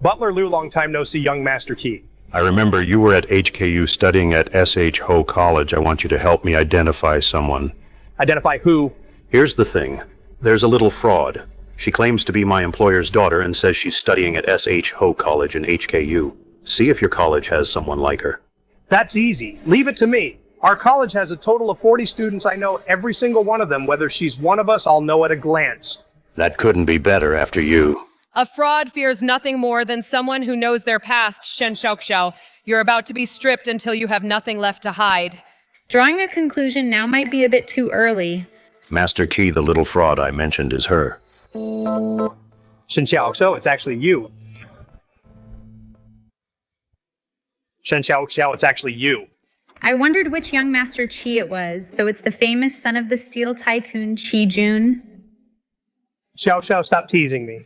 Butler Liu, long time no see, young Master Key. I remember you were at HKU studying at S.H. Ho College. I want you to help me identify someone. Identify who? Here's the thing. There's a little fraud. She claims to be my employer's daughter and says she's studying at S.H. Ho College in HKU. See if your college has someone like her. That's easy. Leave it to me. Our college has a total of 40 students. I know every single one of them. Whether she's one of us, I'll know at a glance. That couldn't be better after you. A fraud fears nothing more than someone who knows their past, Shen Xiaoxiao. You're about to be stripped until you have nothing left to hide. Drawing a conclusion now might be a bit too early. Master Key, the little fraud I mentioned, is her. Shen Xiaoxiao, it's actually you. Shen Xiaoxiao, it's actually you. I wondered which young Master Chi it was. So it's the famous son of the steel tycoon, Chi Jun. Xiaoxiao, stop teasing me.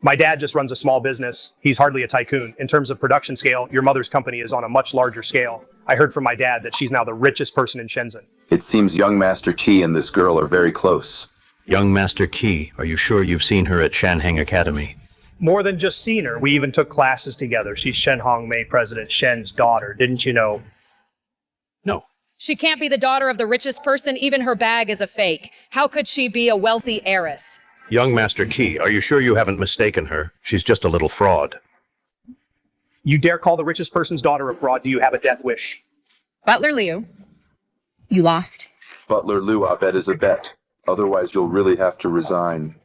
My dad just runs a small business. He's hardly a tycoon. In terms of production scale, your mother's company is on a much larger scale. I heard from my dad that she's now the richest person in Shenzhen. It seems young Master Chi and this girl are very close. Young Master Key, are you sure you've seen her at Shanheng Academy? More than just seen her. We even took classes together. She's Shen Hongmei, President Shen's daughter. Didn't you know? No. She can't be the daughter of the richest person. Even her bag is a fake. How could she be a wealthy heiress? Young Master Key, are you sure you haven't mistaken her? She's just a little fraud. You dare call the richest person's daughter a fraud? Do you have a death wish? Butler Liu, you lost. Butler Liu, I bet is a bet. Otherwise, you'll really have to resign.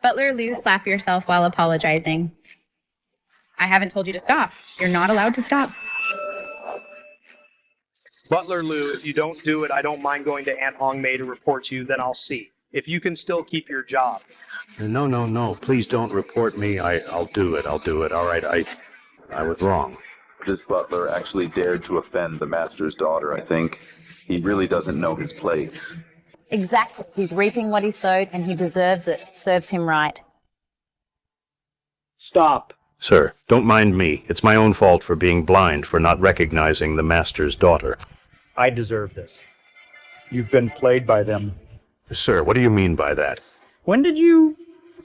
Butler Liu, slap yourself while apologizing. I haven't told you to stop. You're not allowed to stop. Butler Liu, if you don't do it, I don't mind going to Aunt Hongmei to report you, then I'll see. If you can still keep your job. No. Please don't report me. I'll do it. All right, I was wrong. This butler actually dared to offend the master's daughter, I think. He really doesn't know his place. Exactly. He's reaping what he sowed, and he deserves it. Serves him right. Stop. Sir, don't mind me. It's my own fault for being blind, for not recognizing the master's daughter. I deserve this. You've been played by them. Sir, what do you mean by that? When did you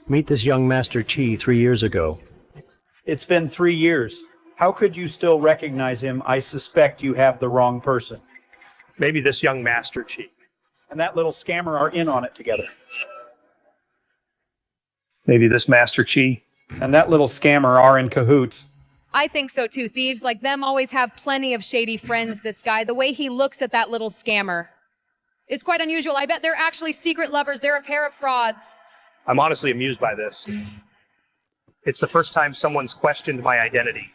meet this young Master Chi 3 years ago? It's been 3 years. How could you still recognize him? I suspect you have the wrong person. Maybe this young Master Chi and that little scammer are in on it together. Maybe this Master Chi and that little scammer are in cahoots. I think so too. Thieves like them always have plenty of shady friends, this guy. The way he looks at that little scammer. It's quite unusual. I bet they're actually secret lovers. They're a pair of frauds. I'm honestly amused by this. It's the first time someone's questioned my identity.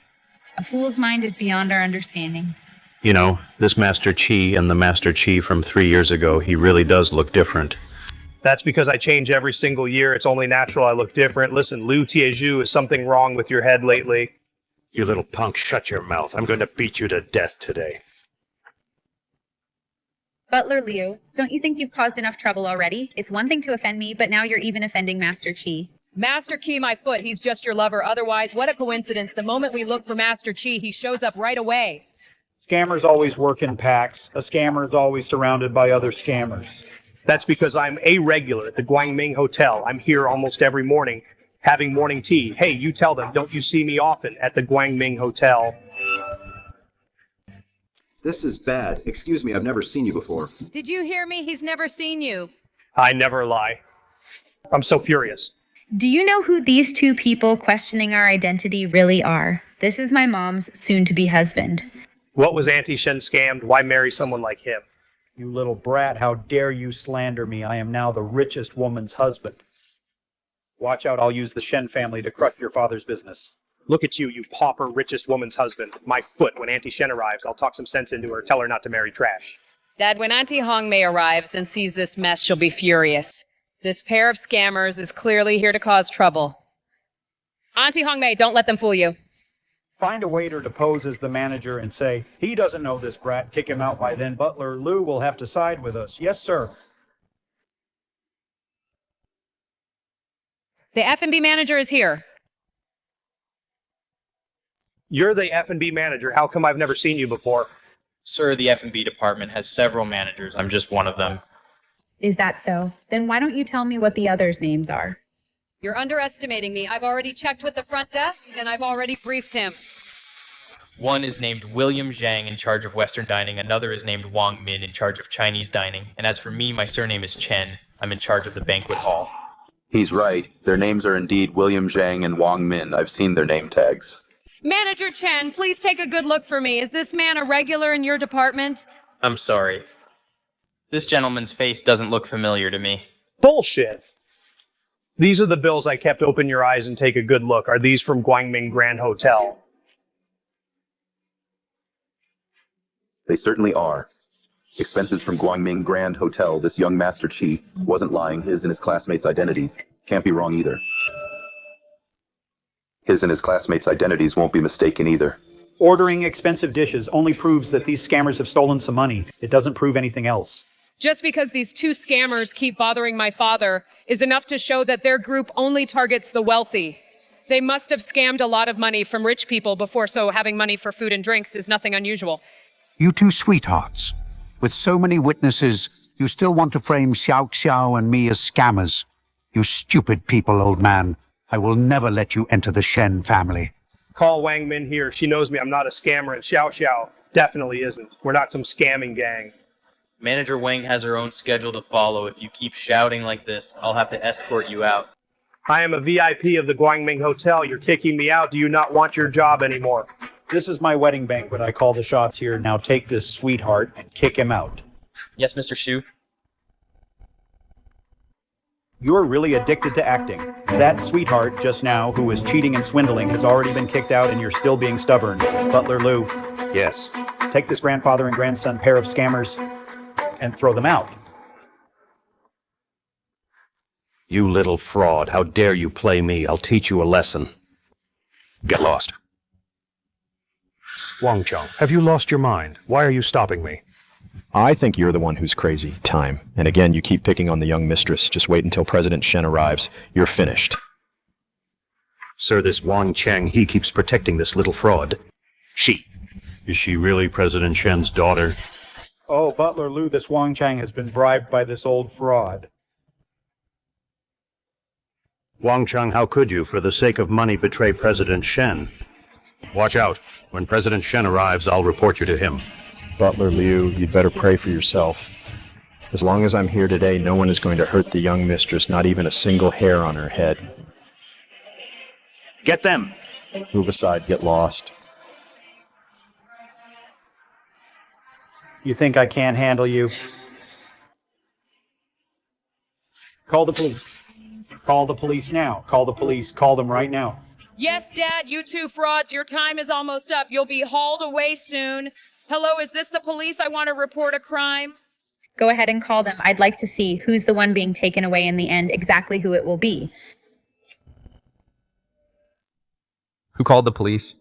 A fool's mind is beyond our understanding. You know, this Master Chi and the Master Chi from 3 years ago, he really does look different. That's because I change every single year. It's only natural I look different. Listen, Liu Tieju, is something wrong with your head lately? You little punk, shut your mouth. I'm going to beat you to death today. Butler Liu, don't you think you've caused enough trouble already? It's one thing to offend me, but now you're even offending Master Chi. Master Chi, my foot. He's just your lover. Otherwise, what a coincidence. The moment we look for Master Chi, he shows up right away. Scammers always work in packs. A scammer is always surrounded by other scammers. That's because I'm a regular at the Guangming Hotel. I'm here almost every morning having morning tea. Hey, you tell them, don't you see me often at the Guangming Hotel? This is bad. Excuse me, I've never seen you before. Did you hear me? He's never seen you. I never lie. I'm so furious. Do you know who these two people questioning our identity really are? This is my mom's soon-to-be husband. What was Auntie Shen scammed? Why marry someone like him? You little brat, how dare you slander me? I am now the richest woman's husband. Watch out, I'll use the Shen family to crush your father's business. Look at you, you pauper richest woman's husband. My foot, when Auntie Shen arrives, I'll talk some sense into her, tell her not to marry trash. Dad, when Auntie Hongmei arrives and sees this mess, she'll be furious. This pair of scammers is clearly here to cause trouble. Auntie Hongmei, don't let them fool you. Find a waiter to pose as the manager and say, he doesn't know this brat, kick him out by then. Butler Liu will have to side with us. Yes, sir. The F&B manager is here. You're the F&B manager. How come I've never seen you before? Sir, the F&B department has several managers. I'm just one of them. Is that so? Then why don't you tell me what the others' names are? You're underestimating me. I've already checked with the front desk, and I've already briefed him. One is named William Zhang, in charge of Western dining. Another is named Wang Min, in charge of Chinese dining. And as for me, my surname is Chen. I'm in charge of the banquet hall. He's right. Their names are indeed William Zhang and Wang Min. I've seen their name tags. Manager Chen, please take a good look for me. Is this man a regular in your department? I'm sorry. This gentleman's face doesn't look familiar to me. Bullshit. These are the bills I kept. Open your eyes and take a good look. Are these from Guangming Grand Hotel? They certainly are. Expenses from Guangming Grand Hotel. This young Master Chi wasn't lying. His and his classmates' identities can't be wrong either. His and his classmates' identities won't be mistaken either. Ordering expensive dishes only proves that these scammers have stolen some money. It doesn't prove anything else. Just because these two scammers keep bothering my father is enough to show that their group only targets the wealthy. They must have scammed a lot of money from rich people before, so having money for food and drinks is nothing unusual. You two sweethearts. With so many witnesses, you still want to frame Xiao Xiao and me as scammers. You stupid people, old man. I will never let you enter the Shen family. Call Wang Min here. She knows me. I'm not a scammer, and Xiao Xiao definitely isn't. We're not some scamming gang. Manager Wang has her own schedule to follow. If you keep shouting like this, I'll have to escort you out. I am a VIP of the Guangming Hotel. You're kicking me out. Do you not want your job anymore? This is my wedding banquet. I call the shots here. Now take this sweetheart and kick him out. Yes, Mr. Xu? You're really addicted to acting. That sweetheart just now, who was cheating and swindling, has already been kicked out and you're still being stubborn. Butler Liu. Yes. Take this grandfather and grandson pair of scammers and throw them out. You little fraud. How dare you play me? I'll teach you a lesson. Get lost. Wang Cheng, have you lost your mind? Why are you stopping me? I think you're the one who's crazy. Time. And again, you keep picking on the young mistress. Just wait until President Shen arrives. You're finished. Sir, this Wang Cheng, he keeps protecting this little fraud. She. Is she really President Shen's daughter? Oh, Butler Liu, this Wang Chang has been bribed by this old fraud. Wang Cheng, how could you, for the sake of money, betray President Shen? Watch out. When President Shen arrives, I'll report you to him. Butler Liu, you'd better pray for yourself. As long as I'm here today, no one is going to hurt the young mistress, not even a single hair on her head. Get them! Move aside, get lost. You think I can't handle you? Call the police. Call the police now. Call the police. Call them right now. Yes, Dad, you two frauds, your time is almost up. You'll be hauled away soon. Hello, is this the police? I want to report a crime. Go ahead and call them. I'd like to see who's the one being taken away in the end, exactly who it will be. Who called the police?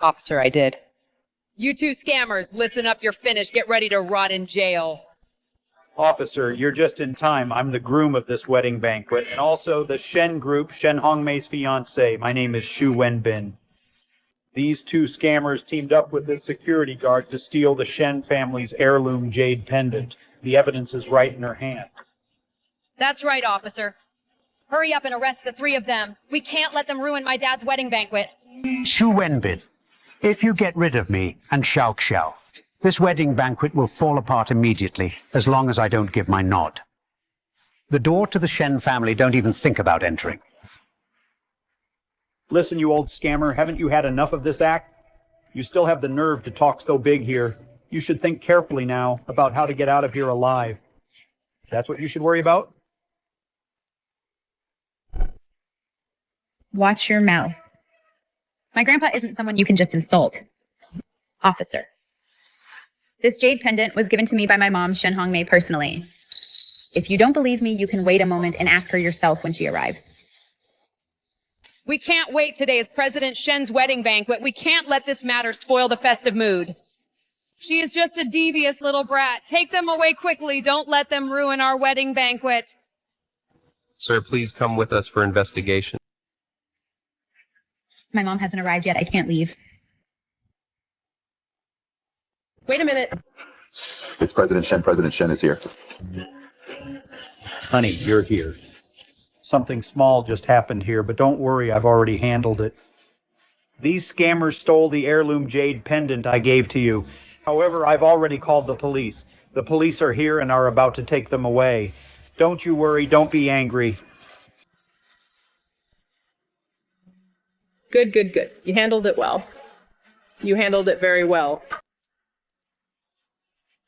Officer, I did. You two scammers, listen up, you're finished. Get ready to rot in jail. Officer, you're just in time. I'm the groom of this wedding banquet, and also the Shen group, Shen Hongmei's fiancé. My name is Shu Wenbin. These two scammers teamed up with the security guard to steal the Shen family's heirloom jade pendant. The evidence is right in her hand. That's right, officer. Hurry up and arrest the three of them. We can't let them ruin my dad's wedding banquet. Shu Wenbin, if you get rid of me and Xiao Xiao, this wedding banquet will fall apart immediately, as long as I don't give my nod. The door to the Shen family don't even think about entering. Listen, you old scammer, haven't you had enough of this act? You still have the nerve to talk so big here. You should think carefully now about how to get out of here alive. That's what you should worry about? Watch your mouth. My grandpa isn't someone you can just insult. Officer. This jade pendant was given to me by my mom, Shen Hongmei, personally. If you don't believe me, you can wait a moment and ask her yourself when she arrives. We can't wait. Today is President Shen's wedding banquet. We can't let this matter spoil the festive mood. She is just a devious little brat. Take them away quickly. Don't let them ruin our wedding banquet. Sir, please come with us for investigation. My mom hasn't arrived yet. I can't leave. Wait a minute. It's President Shen. President Shen is here. Honey, you're here. Something small just happened here, but don't worry, I've already handled it. These scammers stole the heirloom jade pendant I gave to you. However, I've already called the police. The police are here and are about to take them away. Don't you worry, don't be angry. Good, good, good. You handled it well. You handled it very well.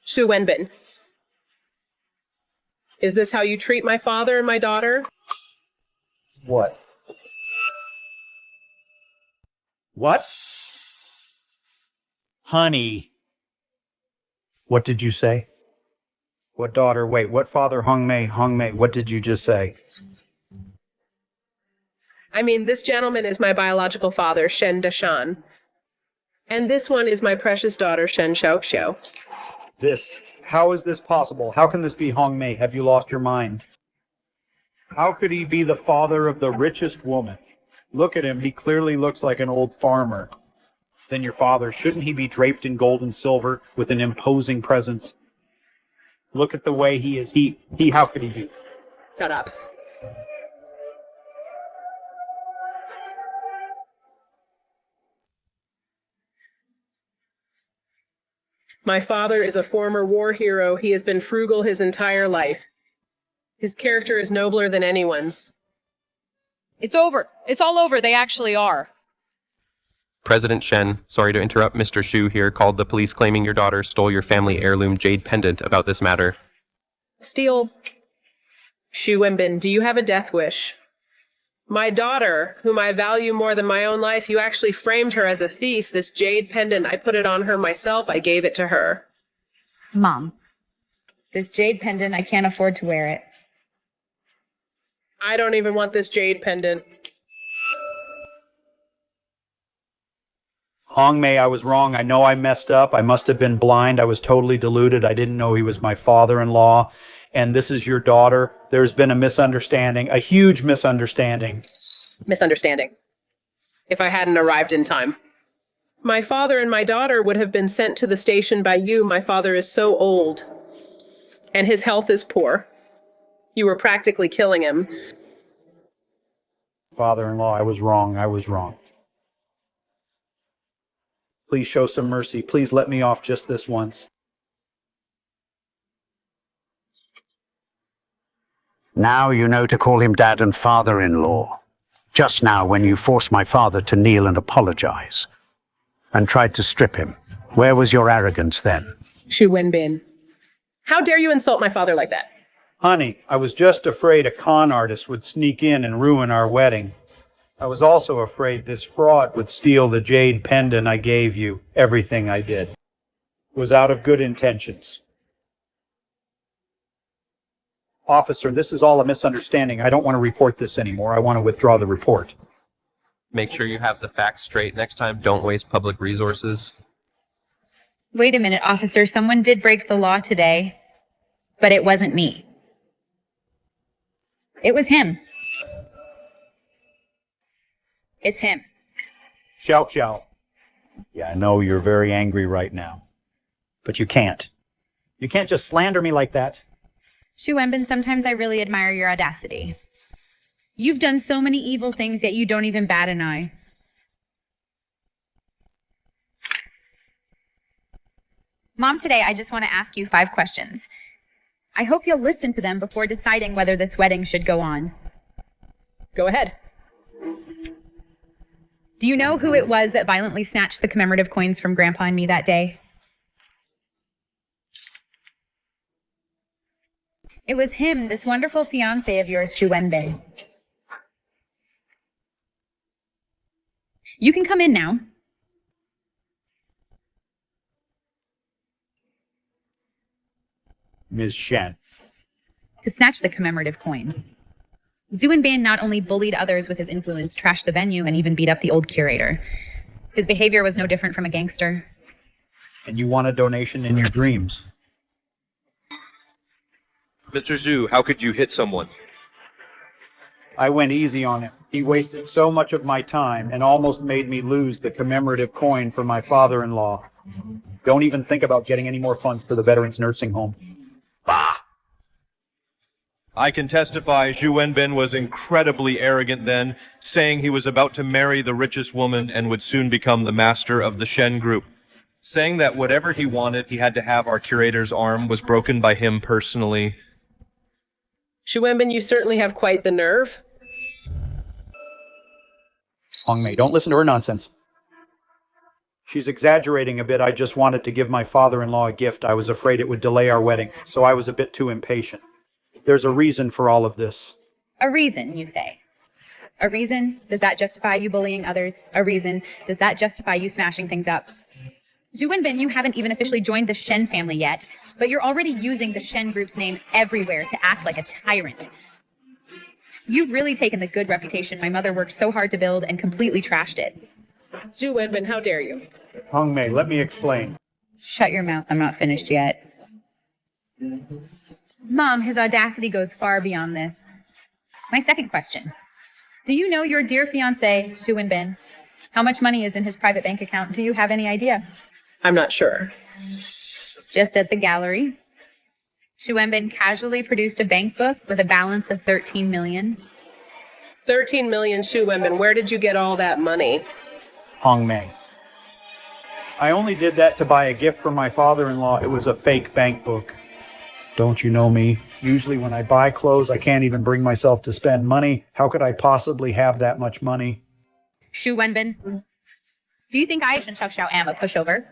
Shu Wenbin. Is this how you treat my father and my daughter? What? What? Honey. What did you say? What daughter? Wait, what father? Hongmei, Hongmei, what did you just say? I mean, this gentleman is my biological father, Shen Dashan. And this one is my precious daughter, Shen Xiaoxiao. How is this possible? How can this be Hongmei? Have you lost your mind? How could he be the father of the richest woman? Look at him, he clearly looks like an old farmer. Then your father, shouldn't he be draped in gold and silver with an imposing presence? Look at the way he is. How could he be? Shut up. My father is a former war hero. He has been frugal his entire life. His character is nobler than anyone's. It's over. It's all over. They actually are. President Shen, sorry to interrupt, Mr. Shu here called the police claiming your daughter stole your family heirloom jade pendant about this matter. Steal. Shu Wenbin, do you have a death wish? My daughter, whom I value more than my own life, you actually framed her as a thief. This jade pendant, I put it on her myself. I gave it to her. Mom. This jade pendant, I can't afford to wear it. I don't even want this jade pendant. Hongmei, I was wrong. I know I messed up. I must have been blind. I was totally deluded. I didn't know he was my father-in-law. And this is your daughter. There's been a misunderstanding, a huge misunderstanding. Misunderstanding. If I hadn't arrived in time. My father and my daughter would have been sent to the station by you. My father is so old. And his health is poor. You were practically killing him. Father-in-law, I was wrong. I was wrong. Please show some mercy. Please let me off just this once. Now you know to call him dad and father-in-law. Just now when you forced my father to kneel and apologize and tried to strip him. Where was your arrogance then? Shu Wenbin. How dare you insult my father like that? Honey, I was just afraid a con artist would sneak in and ruin our wedding. I was also afraid this fraud would steal the jade pendant I gave you. Everything I did was out of good intentions. Officer, this is all a misunderstanding. I don't want to report this anymore. I want to withdraw the report. Make sure you have the facts straight next time. Don't waste public resources. Wait a minute, officer. Someone did break the law today, but it wasn't me. It was him. It's him. Xiao. Yeah, I know you're very angry right now, but you can't. You can't just slander me like that. Shu Wenbin, sometimes I really admire your audacity. You've done so many evil things, yet you don't even bat an eye. Mom, today I just want to ask you 5 questions. I hope you'll listen to them before deciding whether this wedding should go on. Go ahead. Do you know who it was that violently snatched the commemorative coins from Grandpa and me that day? It was him, this wonderful fiancé of yours, Shu Wenbin. You can come in now. Ms. Shen. To snatch the commemorative coin. Zhu Wenbin not only bullied others with his influence, trashed the venue, and even beat up the old curator. His behavior was no different from a gangster. And you want a donation in your dreams. Mr. Zhu, how could you hit someone? I went easy on him. He wasted so much of my time and almost made me lose the commemorative coin for my father-in-law. Don't even think about getting any more funds for the Veterans Nursing Home. Bah! I can testify Zhu Wenbin was incredibly arrogant then, saying he was about to marry the richest woman and would soon become the master of the Shen Group. Saying that whatever he wanted, he had to have our curator's arm was broken by him personally. Shu Wenbin, you certainly have quite the nerve. Hongmei, don't listen to her nonsense. She's exaggerating a bit. I just wanted to give my father-in-law a gift. I was afraid it would delay our wedding, so I was a bit too impatient. There's a reason for all of this. A reason, you say? A reason? Does that justify you bullying others? A reason? Does that justify you smashing things up? Zhu Wenbin, you haven't even officially joined the Shen family yet, but you're already using the Shen Group's name everywhere to act like a tyrant. You've really taken the good reputation my mother worked so hard to build and completely trashed it. Zhu Wenbin, how dare you? Hongmei, let me explain. Shut your mouth, I'm not finished yet. Mom, his audacity goes far beyond this. My second question. Do you know your dear fiancé, Shu Wenbin? How much money is in his private bank account? Do you have any idea? I'm not sure. Just at the gallery. Shu Wenbin casually produced a bank book with a balance of 13 million. 13 million, Shu Wenbin. Where did you get all that money? Hongmei. I only did that to buy a gift for my father-in-law. It was a fake bank book. Don't you know me? Usually when I buy clothes, I can't even bring myself to spend money. How could I possibly have that much money? Shu Wenbin, do you think I, Shen Xiao, am a pushover?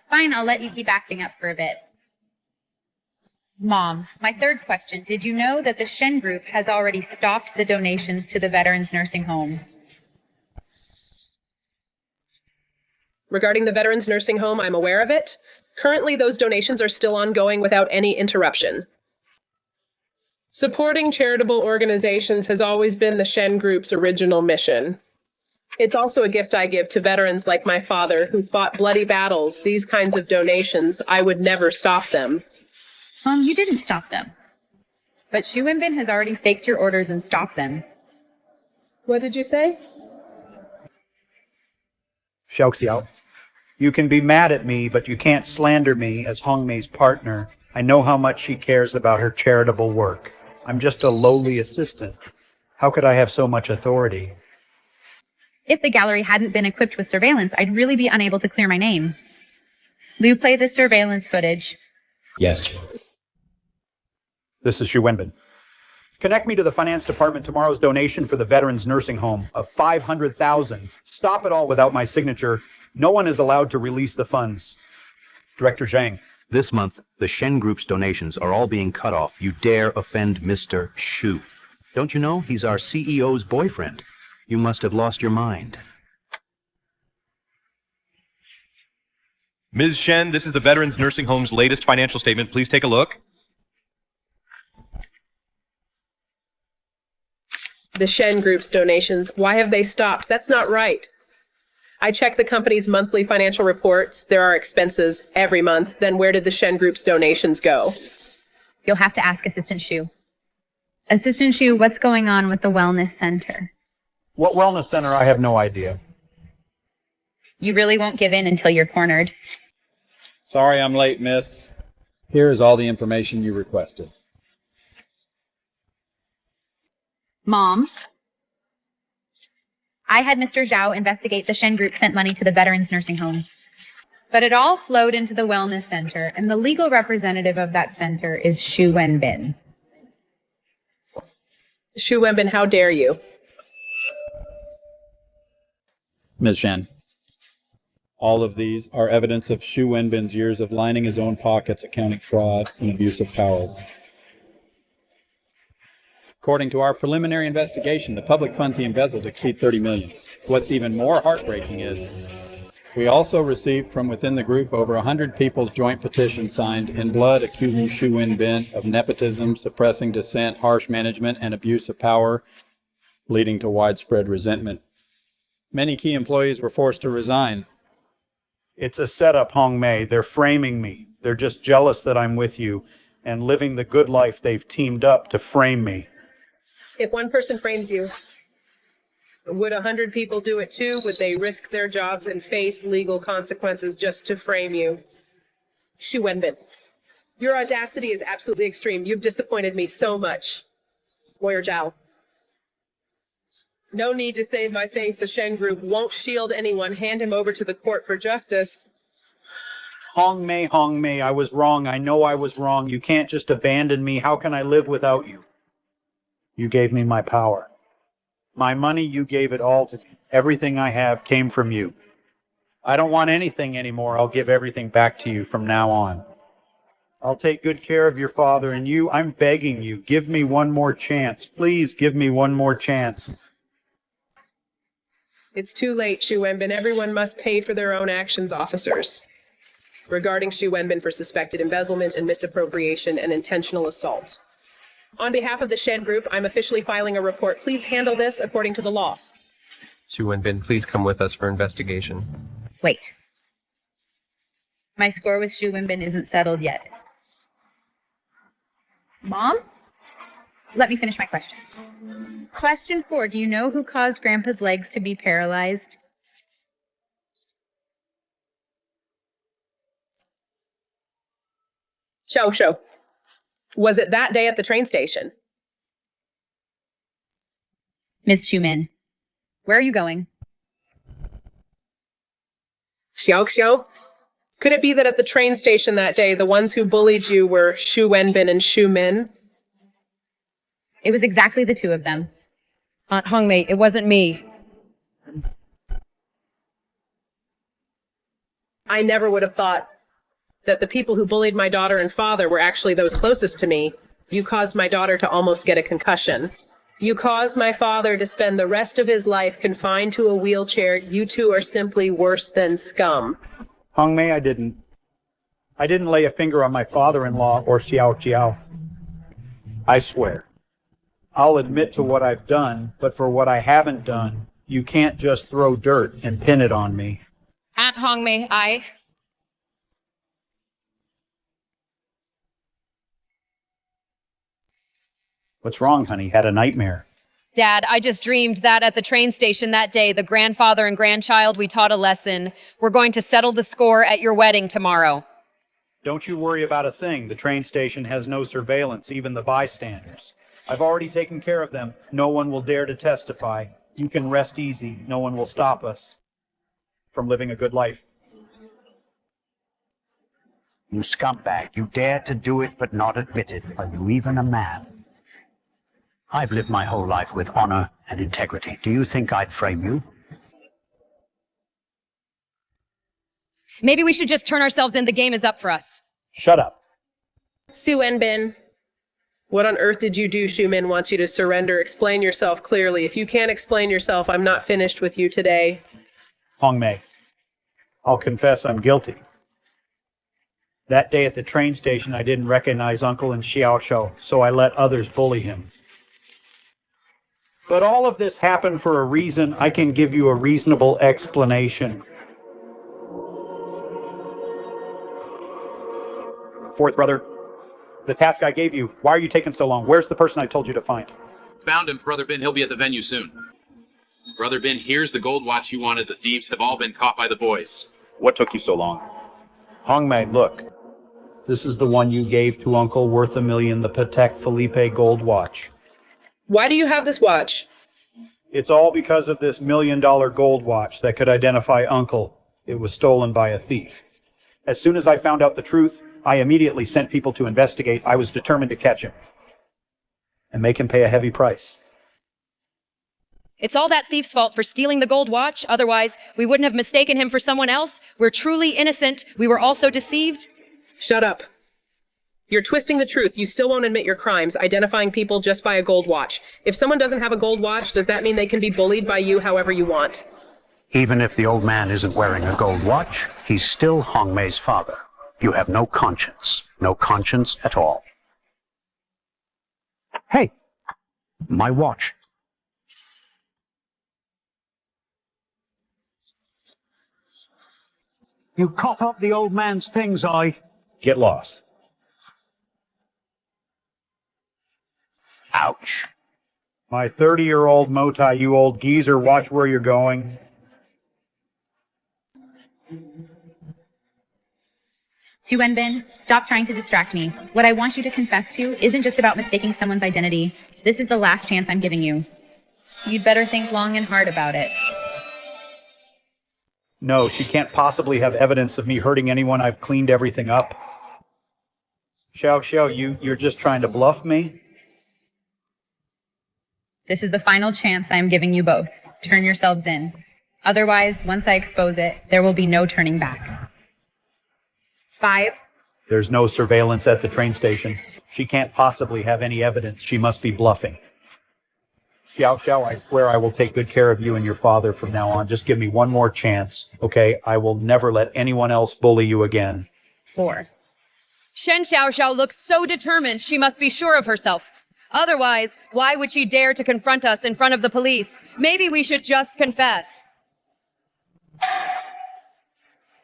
Fine, I'll let you keep acting up for a bit. Mom, my third question. Did you know that the Shen Group has already stopped the donations to the Veterans Nursing Home? Regarding the Veterans Nursing Home, I'm aware of it. Currently, those donations are still ongoing without any interruption. Supporting charitable organizations has always been the Shen Group's original mission. It's also a gift I give to veterans like my father who fought bloody battles. These kinds of donations, I would never stop them. You didn't stop them. But Shu Wenbin has already faked your orders and stopped them. What did you say? Xiao, you can be mad at me, but you can't slander me as Hongmei's partner. I know how much she cares about her charitable work. I'm just a lowly assistant. How could I have so much authority? If the gallery hadn't been equipped with surveillance, I'd really be unable to clear my name. Will you play the surveillance footage? Yes. This is Shu Wenbin. Connect me to the finance department tomorrow's donation for the Veterans Nursing Home of $500,000. Stop it all without my signature. No one is allowed to release the funds. Director Zhang. This month, the Shen Group's donations are all being cut off. You dare offend Mr. Shu. Don't you know he's our CEO's boyfriend? You must have lost your mind. Ms. Shen, this is the Veterans Nursing Home's latest financial statement. Please take a look. The Shen Group's donations. Why have they stopped? That's not right. I check the company's monthly financial reports. There are expenses every month. Then where did the Shen Group's donations go? You'll have to ask Assistant Shu. Assistant Shu, what's going on with the wellness center? What wellness center? I have no idea. You really won't give in until you're cornered. Sorry I'm late, miss. Here is all the information you requested. Mom, I had Mr. Zhao investigate the Shen Group sent money to the Veterans Nursing Home. But it all flowed into the wellness center, and the legal representative of that center is Xu Wenbin. Xu Wenbin, how dare you? Ms. Shen, all of these are evidence of Xu Wenbin's years of lining his own pockets, accounting fraud, and abuse of power. According to our preliminary investigation, the public funds he embezzled exceed 30 million. What's even more heartbreaking is we also received from within the group over 100 people's joint petition signed in blood accusing Xu Wenbin of nepotism, suppressing dissent, harsh management, and abuse of power, leading to widespread resentment. Many key employees were forced to resign. It's a setup, Hong Mei. They're framing me. They're just jealous that I'm with you and living the good life. They've teamed up to frame me. If one person framed you, would 100 people do it too? Would they risk their jobs and face legal consequences just to frame you? Xu Wenbin, your audacity is absolutely extreme. You've disappointed me so much. Lawyer Zhao. No need to save my face. The Shen Group won't shield anyone. Hand him over to the court for justice. Hong Mei, I was wrong. I know I was wrong. You can't just abandon me. How can I live without you? You gave me my power. My money, you gave it all to me. Everything I have came from you. I don't want anything anymore. I'll give everything back to you from now on. I'll take good care of your father and you. I'm begging you. Give me one more chance. Please give me one more chance. It's too late, Xu Wenbin. Everyone must pay for their own actions, officers. Regarding Xu Wenbin for suspected embezzlement and misappropriation and intentional assault. On behalf of the Shen Group, I'm officially filing a report. Please handle this according to the law. Xu Wenbin, please come with us for investigation. Wait. My score with Xu Wenbin isn't settled yet. Mom? Let me finish my questions. Question 4. Do you know who caused Grandpa's legs to be paralyzed? Show. Was it that day at the train station? Ms. Chumin, where are you going? Xiao. Could it be that at the train station that day, the ones who bullied you were Xu Wenbin and Xu Min? It was exactly the two of them. Aunt Hongmei, it wasn't me. I never would have thought that the people who bullied my daughter and father were actually those closest to me. You caused my daughter to almost get a concussion. You caused my father to spend the rest of his life confined to a wheelchair. You two are simply worse than scum. Hong Mei, I didn't lay a finger on my father-in-law or Xiao. I swear. I'll admit to what I've done, but for what I haven't done, you can't just throw dirt and pin it on me. Aunt Hongmei, What's wrong, honey? Had a nightmare. Dad, I just dreamed that at the train station that day, the grandfather and grandchild, we taught a lesson. We're going to settle the score at your wedding tomorrow. Don't you worry about a thing. The train station has no surveillance, even the bystanders. I've already taken care of them. No one will dare to testify. You can rest easy. No one will stop us from living a good life. You scumbag. You dared to do it but not admit it. Are you even a man? I've lived my whole life with honor and integrity. Do you think I'd frame you? Maybe we should just turn ourselves in. The game is up for us. Shut up. Su Wenbin, what on earth did you do? Shumin wants you to surrender. Explain yourself clearly. If you can't explain yourself, I'm not finished with you today. Hongmei, I'll confess I'm guilty. That day at the train station, I didn't recognize Uncle and Xiao Xiao, so I let others bully him. But all of this happened for a reason. I can give you a reasonable explanation. Fourth brother, the task I gave you, why are you taking so long? Where's the person I told you to find? Found him, Brother Bin. He'll be at the venue soon. Brother Bin, here's the gold watch you wanted. The thieves have all been caught by the boys. What took you so long? Hongmei, look. This is the one you gave to Uncle, worth $1 million, the Patek Philippe gold watch. Why do you have this watch? It's all because of this $1 million gold watch that could identify Uncle. It was stolen by a thief. As soon as I found out the truth, I immediately sent people to investigate. I was determined to catch him and make him pay a heavy price. It's all that thief's fault for stealing the gold watch. Otherwise, we wouldn't have mistaken him for someone else. We're truly innocent. We were also deceived. Shut up. You're twisting the truth. You still won't admit your crimes, identifying people just by a gold watch. If someone doesn't have a gold watch, does that mean they can be bullied by you however you want? Even if the old man isn't wearing a gold watch, he's still Hongmei's father. You have no conscience. No conscience at all. Hey, my watch. You cop up the old man's things, Get lost. Ouch. My 30-year-old Motai, you old geezer, watch where you're going. Su Wenbin, stop trying to distract me. What I want you to confess to isn't just about mistaking someone's identity. This is the last chance I'm giving you. You'd better think long and hard about it. No, she can't possibly have evidence of me hurting anyone. I've cleaned everything up. Xiao Xiao, you're just trying to bluff me? This is the final chance I am giving you both. Turn yourselves in. Otherwise, once I expose it, there will be no turning back. 5. There's no surveillance at the train station. She can't possibly have any evidence. She must be bluffing. Xiao Xiao, I swear I will take good care of you and your father from now on. Just give me one more chance, okay? I will never let anyone else bully you again. 4. Shen Xiaoxiao looks so determined. She must be sure of herself. Otherwise, why would she dare to confront us in front of the police? Maybe we should just confess.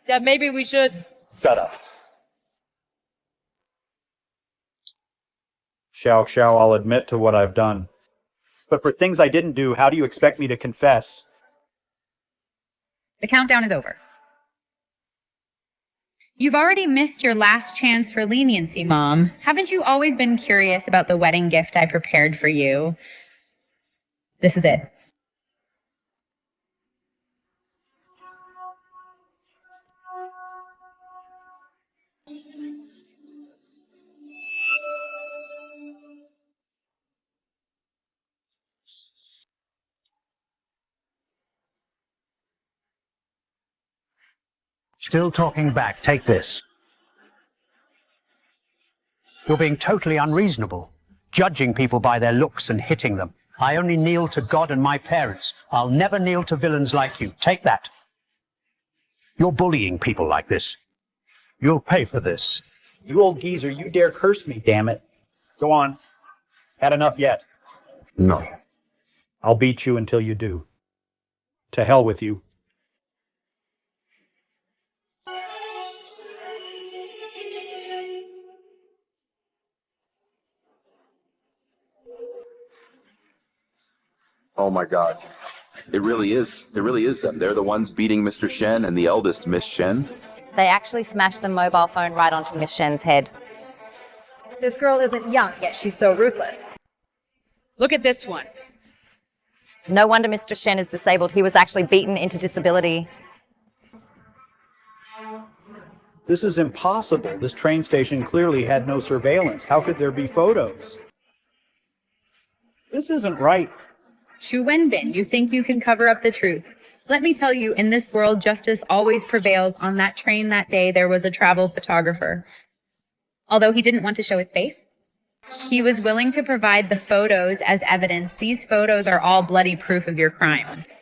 That maybe we should... Shut up. Xiao Xiao, I'll admit to what I've done. But for things I didn't do, how do you expect me to confess? The countdown is over. You've already missed your last chance for leniency, Mom. Haven't you always been curious about the wedding gift I prepared for you? This is it. Still talking back. Take this. You're being totally unreasonable, judging people by their looks and hitting them. I only kneel to God and my parents. I'll never kneel to villains like you. Take that. You're bullying people like this. You'll pay for this. You old geezer, you dare curse me, damn it. Go on. Had enough yet? No. I'll beat you until you do. To hell with you. Oh my God. It really is. It really is them. They're the ones beating Mr. Shen and the eldest Miss Shen. They actually smashed the mobile phone right onto Miss Shen's head. This girl isn't young, yet she's so ruthless. Look at this one. No wonder Mr. Shen is disabled. He was actually beaten into disability. This is impossible. This train station clearly had no surveillance. How could there be photos? This isn't right. Xu Wenbin, you think you can cover up the truth. Let me tell you, in this world, justice always prevails. On that train that day, there was a travel photographer. Although he didn't want to show his face, he was willing to provide the photos as evidence. These photos are all bloody proof of your crimes.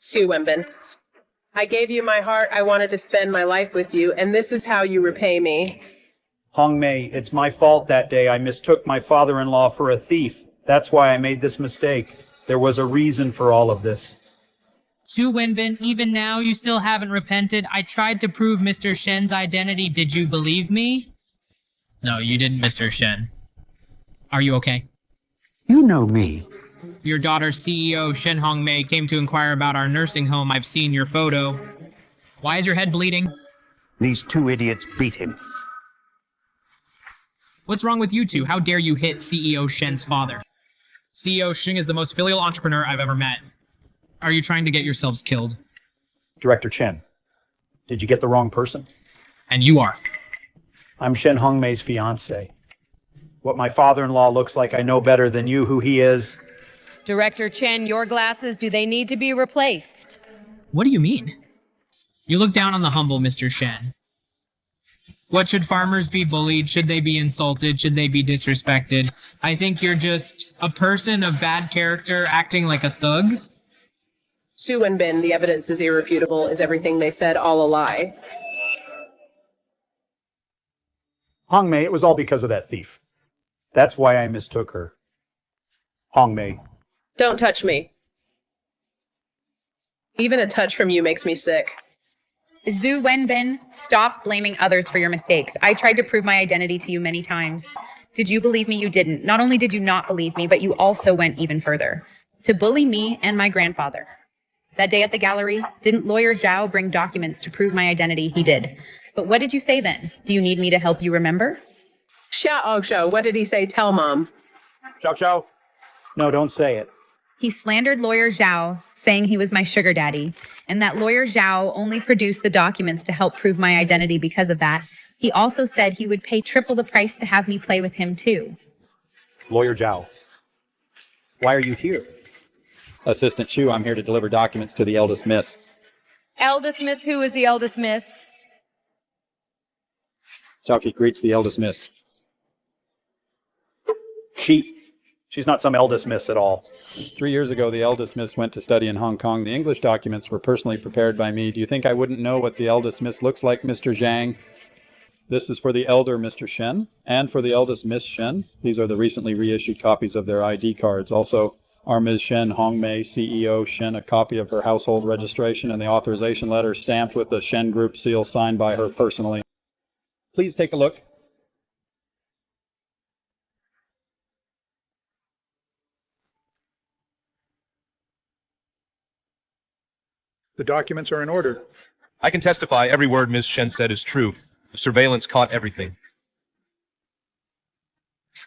Xu Wenbin, I gave you my heart. I wanted to spend my life with you, and this is how you repay me. Hong Mei, it's my fault that day. I mistook my father-in-law for a thief. That's why I made this mistake. There was a reason for all of this. Xu Wenbin, even now you still haven't repented. I tried to prove Mr. Shen's identity. Did you believe me? No, you didn't, Mr. Shen. Are you okay? You know me. Your daughter's CEO, Shen Hongmei, came to inquire about our nursing home. I've seen your photo. Why is your head bleeding? These two idiots beat him. What's wrong with you two? How dare you hit CEO Shen's father? CEO Shen is the most filial entrepreneur I've ever met. Are you trying to get yourselves killed? Director Chen, did you get the wrong person? And you are. I'm Shen Hongmei's fiancé. What my father-in-law looks like, I know better than you who he is. Director Chen, your glasses, do they need to be replaced? What do you mean? You look down on the humble, Mr. Shen. What, should farmers be bullied? Should they be insulted? Should they be disrespected? I think you're just a person of bad character acting like a thug. Xu Wenbin, the evidence is irrefutable. Is everything they said all a lie? Hong Mei, it was all because of that thief. That's why I mistook her. Hong Mei. Don't touch me. Even a touch from you makes me sick. Xu Wenbin, stop blaming others for your mistakes. I tried to prove my identity to you many times. Did you believe me? You didn't. Not only did you not believe me, but you also went even further. To bully me and my grandfather. That day at the gallery, didn't lawyer Zhao bring documents to prove my identity? He did. But what did you say then? Do you need me to help you remember? Xiao, what did he say? Tell Mom. Xiao. No, don't say it. He slandered lawyer Zhao, saying he was my sugar daddy, and that lawyer Zhao only produced the documents to help prove my identity because of that. He also said he would pay triple the price to have me play with him too. Lawyer Zhao, why are you here? Assistant Chu, I'm here to deliver documents to the eldest miss. Eldest miss, who is the eldest miss? Xiaoqi greets the eldest miss. She's not some eldest miss at all. 3 years ago, the eldest miss went to study in Hong Kong. The English documents were personally prepared by me. Do you think I wouldn't know what the eldest miss looks like, Mr. Zhang? This is for the elder Mr. Shen and for the eldest Miss Shen. These are the recently reissued copies of their ID cards. Also, our Ms. Shen Hongmei, CEO Shen, a copy of her household registration and the authorization letter stamped with the Shen Group seal signed by her personally. Please take a look. The documents are in order. I can testify every word Ms. Shen said is true. The surveillance caught everything.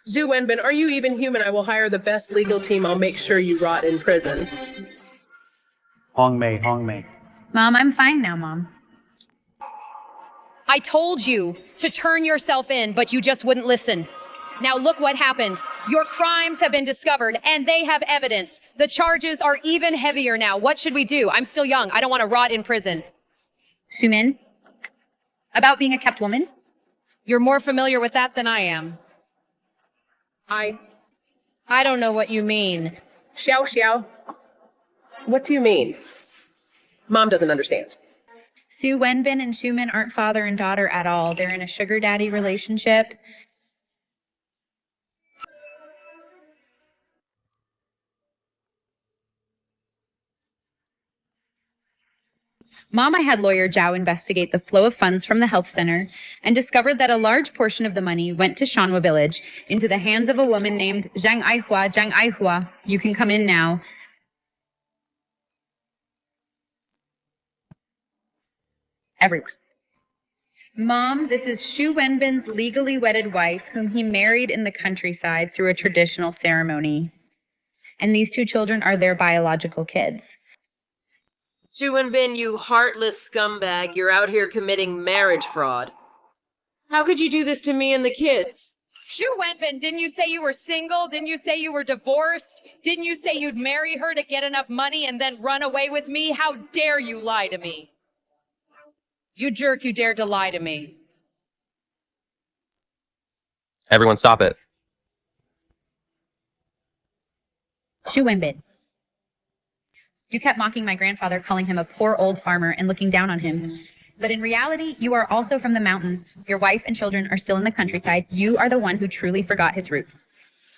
Xu Wenbin, are you even human? I will hire the best legal team. I'll make sure you rot in prison. Hong Mei. Mom, I'm fine now, Mom. I told you to turn yourself in, but you just wouldn't listen. Now look what happened. Your crimes have been discovered, and they have evidence. The charges are even heavier now. What should we do? I'm still young. I don't want to rot in prison. Xumin, about being a kept woman? You're more familiar with that than I am. I don't know what you mean. Xiao. What do you mean? Mom doesn't understand. Xu Wenbin and Xumin aren't father and daughter at all. They're in a sugar daddy relationship. Mom, I had lawyer Zhao investigate the flow of funds from the health center and discovered that a large portion of the money went to Shanhua village into the hands of a woman named Zhang Aihua. You can come in now. Everyone. Mom, this is Xu Wenbin's legally wedded wife, whom he married in the countryside through a traditional ceremony. And these two children are their biological kids. Xu Wenbin, you heartless scumbag, you're out here committing marriage fraud. How could you do this to me and the kids? Shu Wenbin, didn't you say you were single? Didn't you say you were divorced? Didn't you say you'd marry her to get enough money and then run away with me? How dare you lie to me? You jerk, you dared to lie to me. Everyone stop it. Shu Wenbin. You kept mocking my grandfather, calling him a poor old farmer and looking down on him. But in reality, you are also from the mountains. Your wife and children are still in the countryside. You are the one who truly forgot his roots.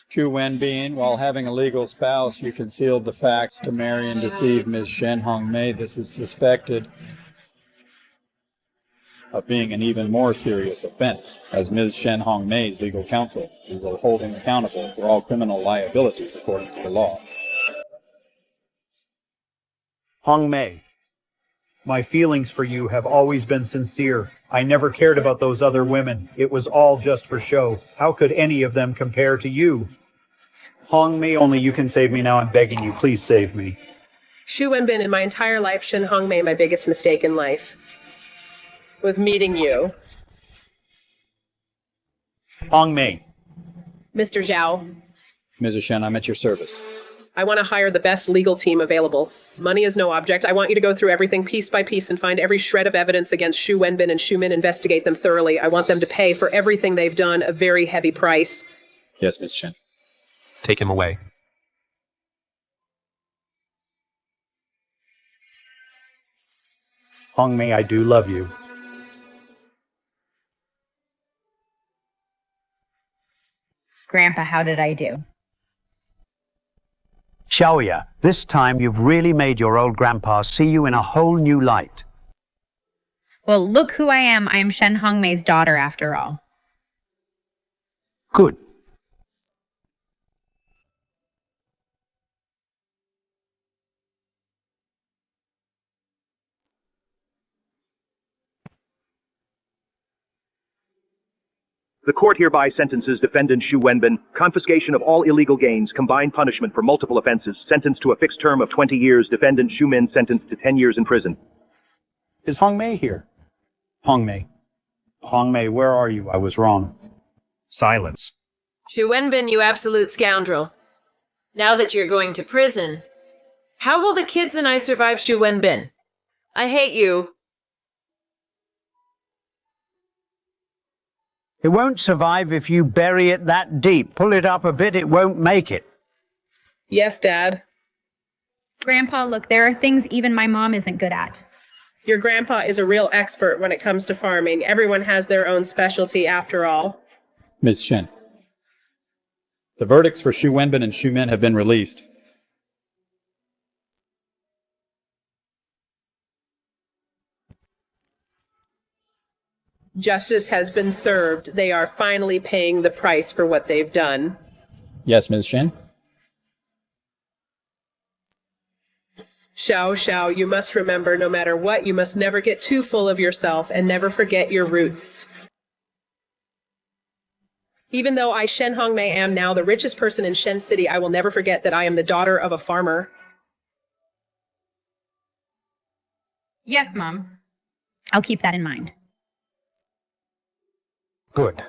Chu Wenbin, while having a legal spouse, you concealed the facts to marry and deceive Ms. Shen Hongmei. This is suspected of being an even more serious offense. As Ms. Shen Hongmei's legal counsel, we will hold him accountable for all criminal liabilities according to the law. Hongmei, my feelings for you have always been sincere. I never cared about those other women. It was all just for show. How could any of them compare to you? Hongmei, only you can save me now. I'm begging you, please save me. Shu Wenbin, in my entire life, Shen Hongmei, my biggest mistake in life was meeting you. Hongmei. Mr. Zhao, Mrs. Shen, I'm at your service. I want to hire the best legal team available. Money is no object. I want you to go through everything piece by piece and find every shred of evidence against Shu Wenbin and Shu Min, investigate them thoroughly. I want them to pay for everything they've done a very heavy price. Yes, Ms. Shen. Take him away. Hongmei, I do love you. Grandpa, how did I do? Xiaoya, this time you've really made your old grandpa see you in a whole new light. Well, look who I am. I am Shen Hongmei's daughter, after all. Good. The court hereby sentences defendant Shu Wenbin, confiscation of all illegal gains, combined punishment for multiple offenses, sentenced to a fixed term of 20 years, defendant Shu Min sentenced to 10 years in prison. Is Hongmei here? Hongmei. Hongmei, where are you? I was wrong. Silence. Shu Wenbin, you absolute scoundrel. Now that you're going to prison, how will the kids and I survive, Shu Wenbin? I hate you. It won't survive if you bury it that deep. Pull it up a bit, it won't make it. Yes, Dad. Grandpa, look, there are things even my mom isn't good at. Your grandpa is a real expert when it comes to farming. Everyone has their own specialty after all. Ms. Shen. The verdicts for Shu Wenbin and Shu Min have been released. Justice has been served. They are finally paying the price for what they've done. Yes, Ms. Shen. Xiao, you must remember, no matter what, you must never get too full of yourself and never forget your roots. Even though I, Shen Hongmei, am now the richest person in Shen City, I will never forget that I am the daughter of a farmer. Yes, Mom. I'll keep that in mind. Good.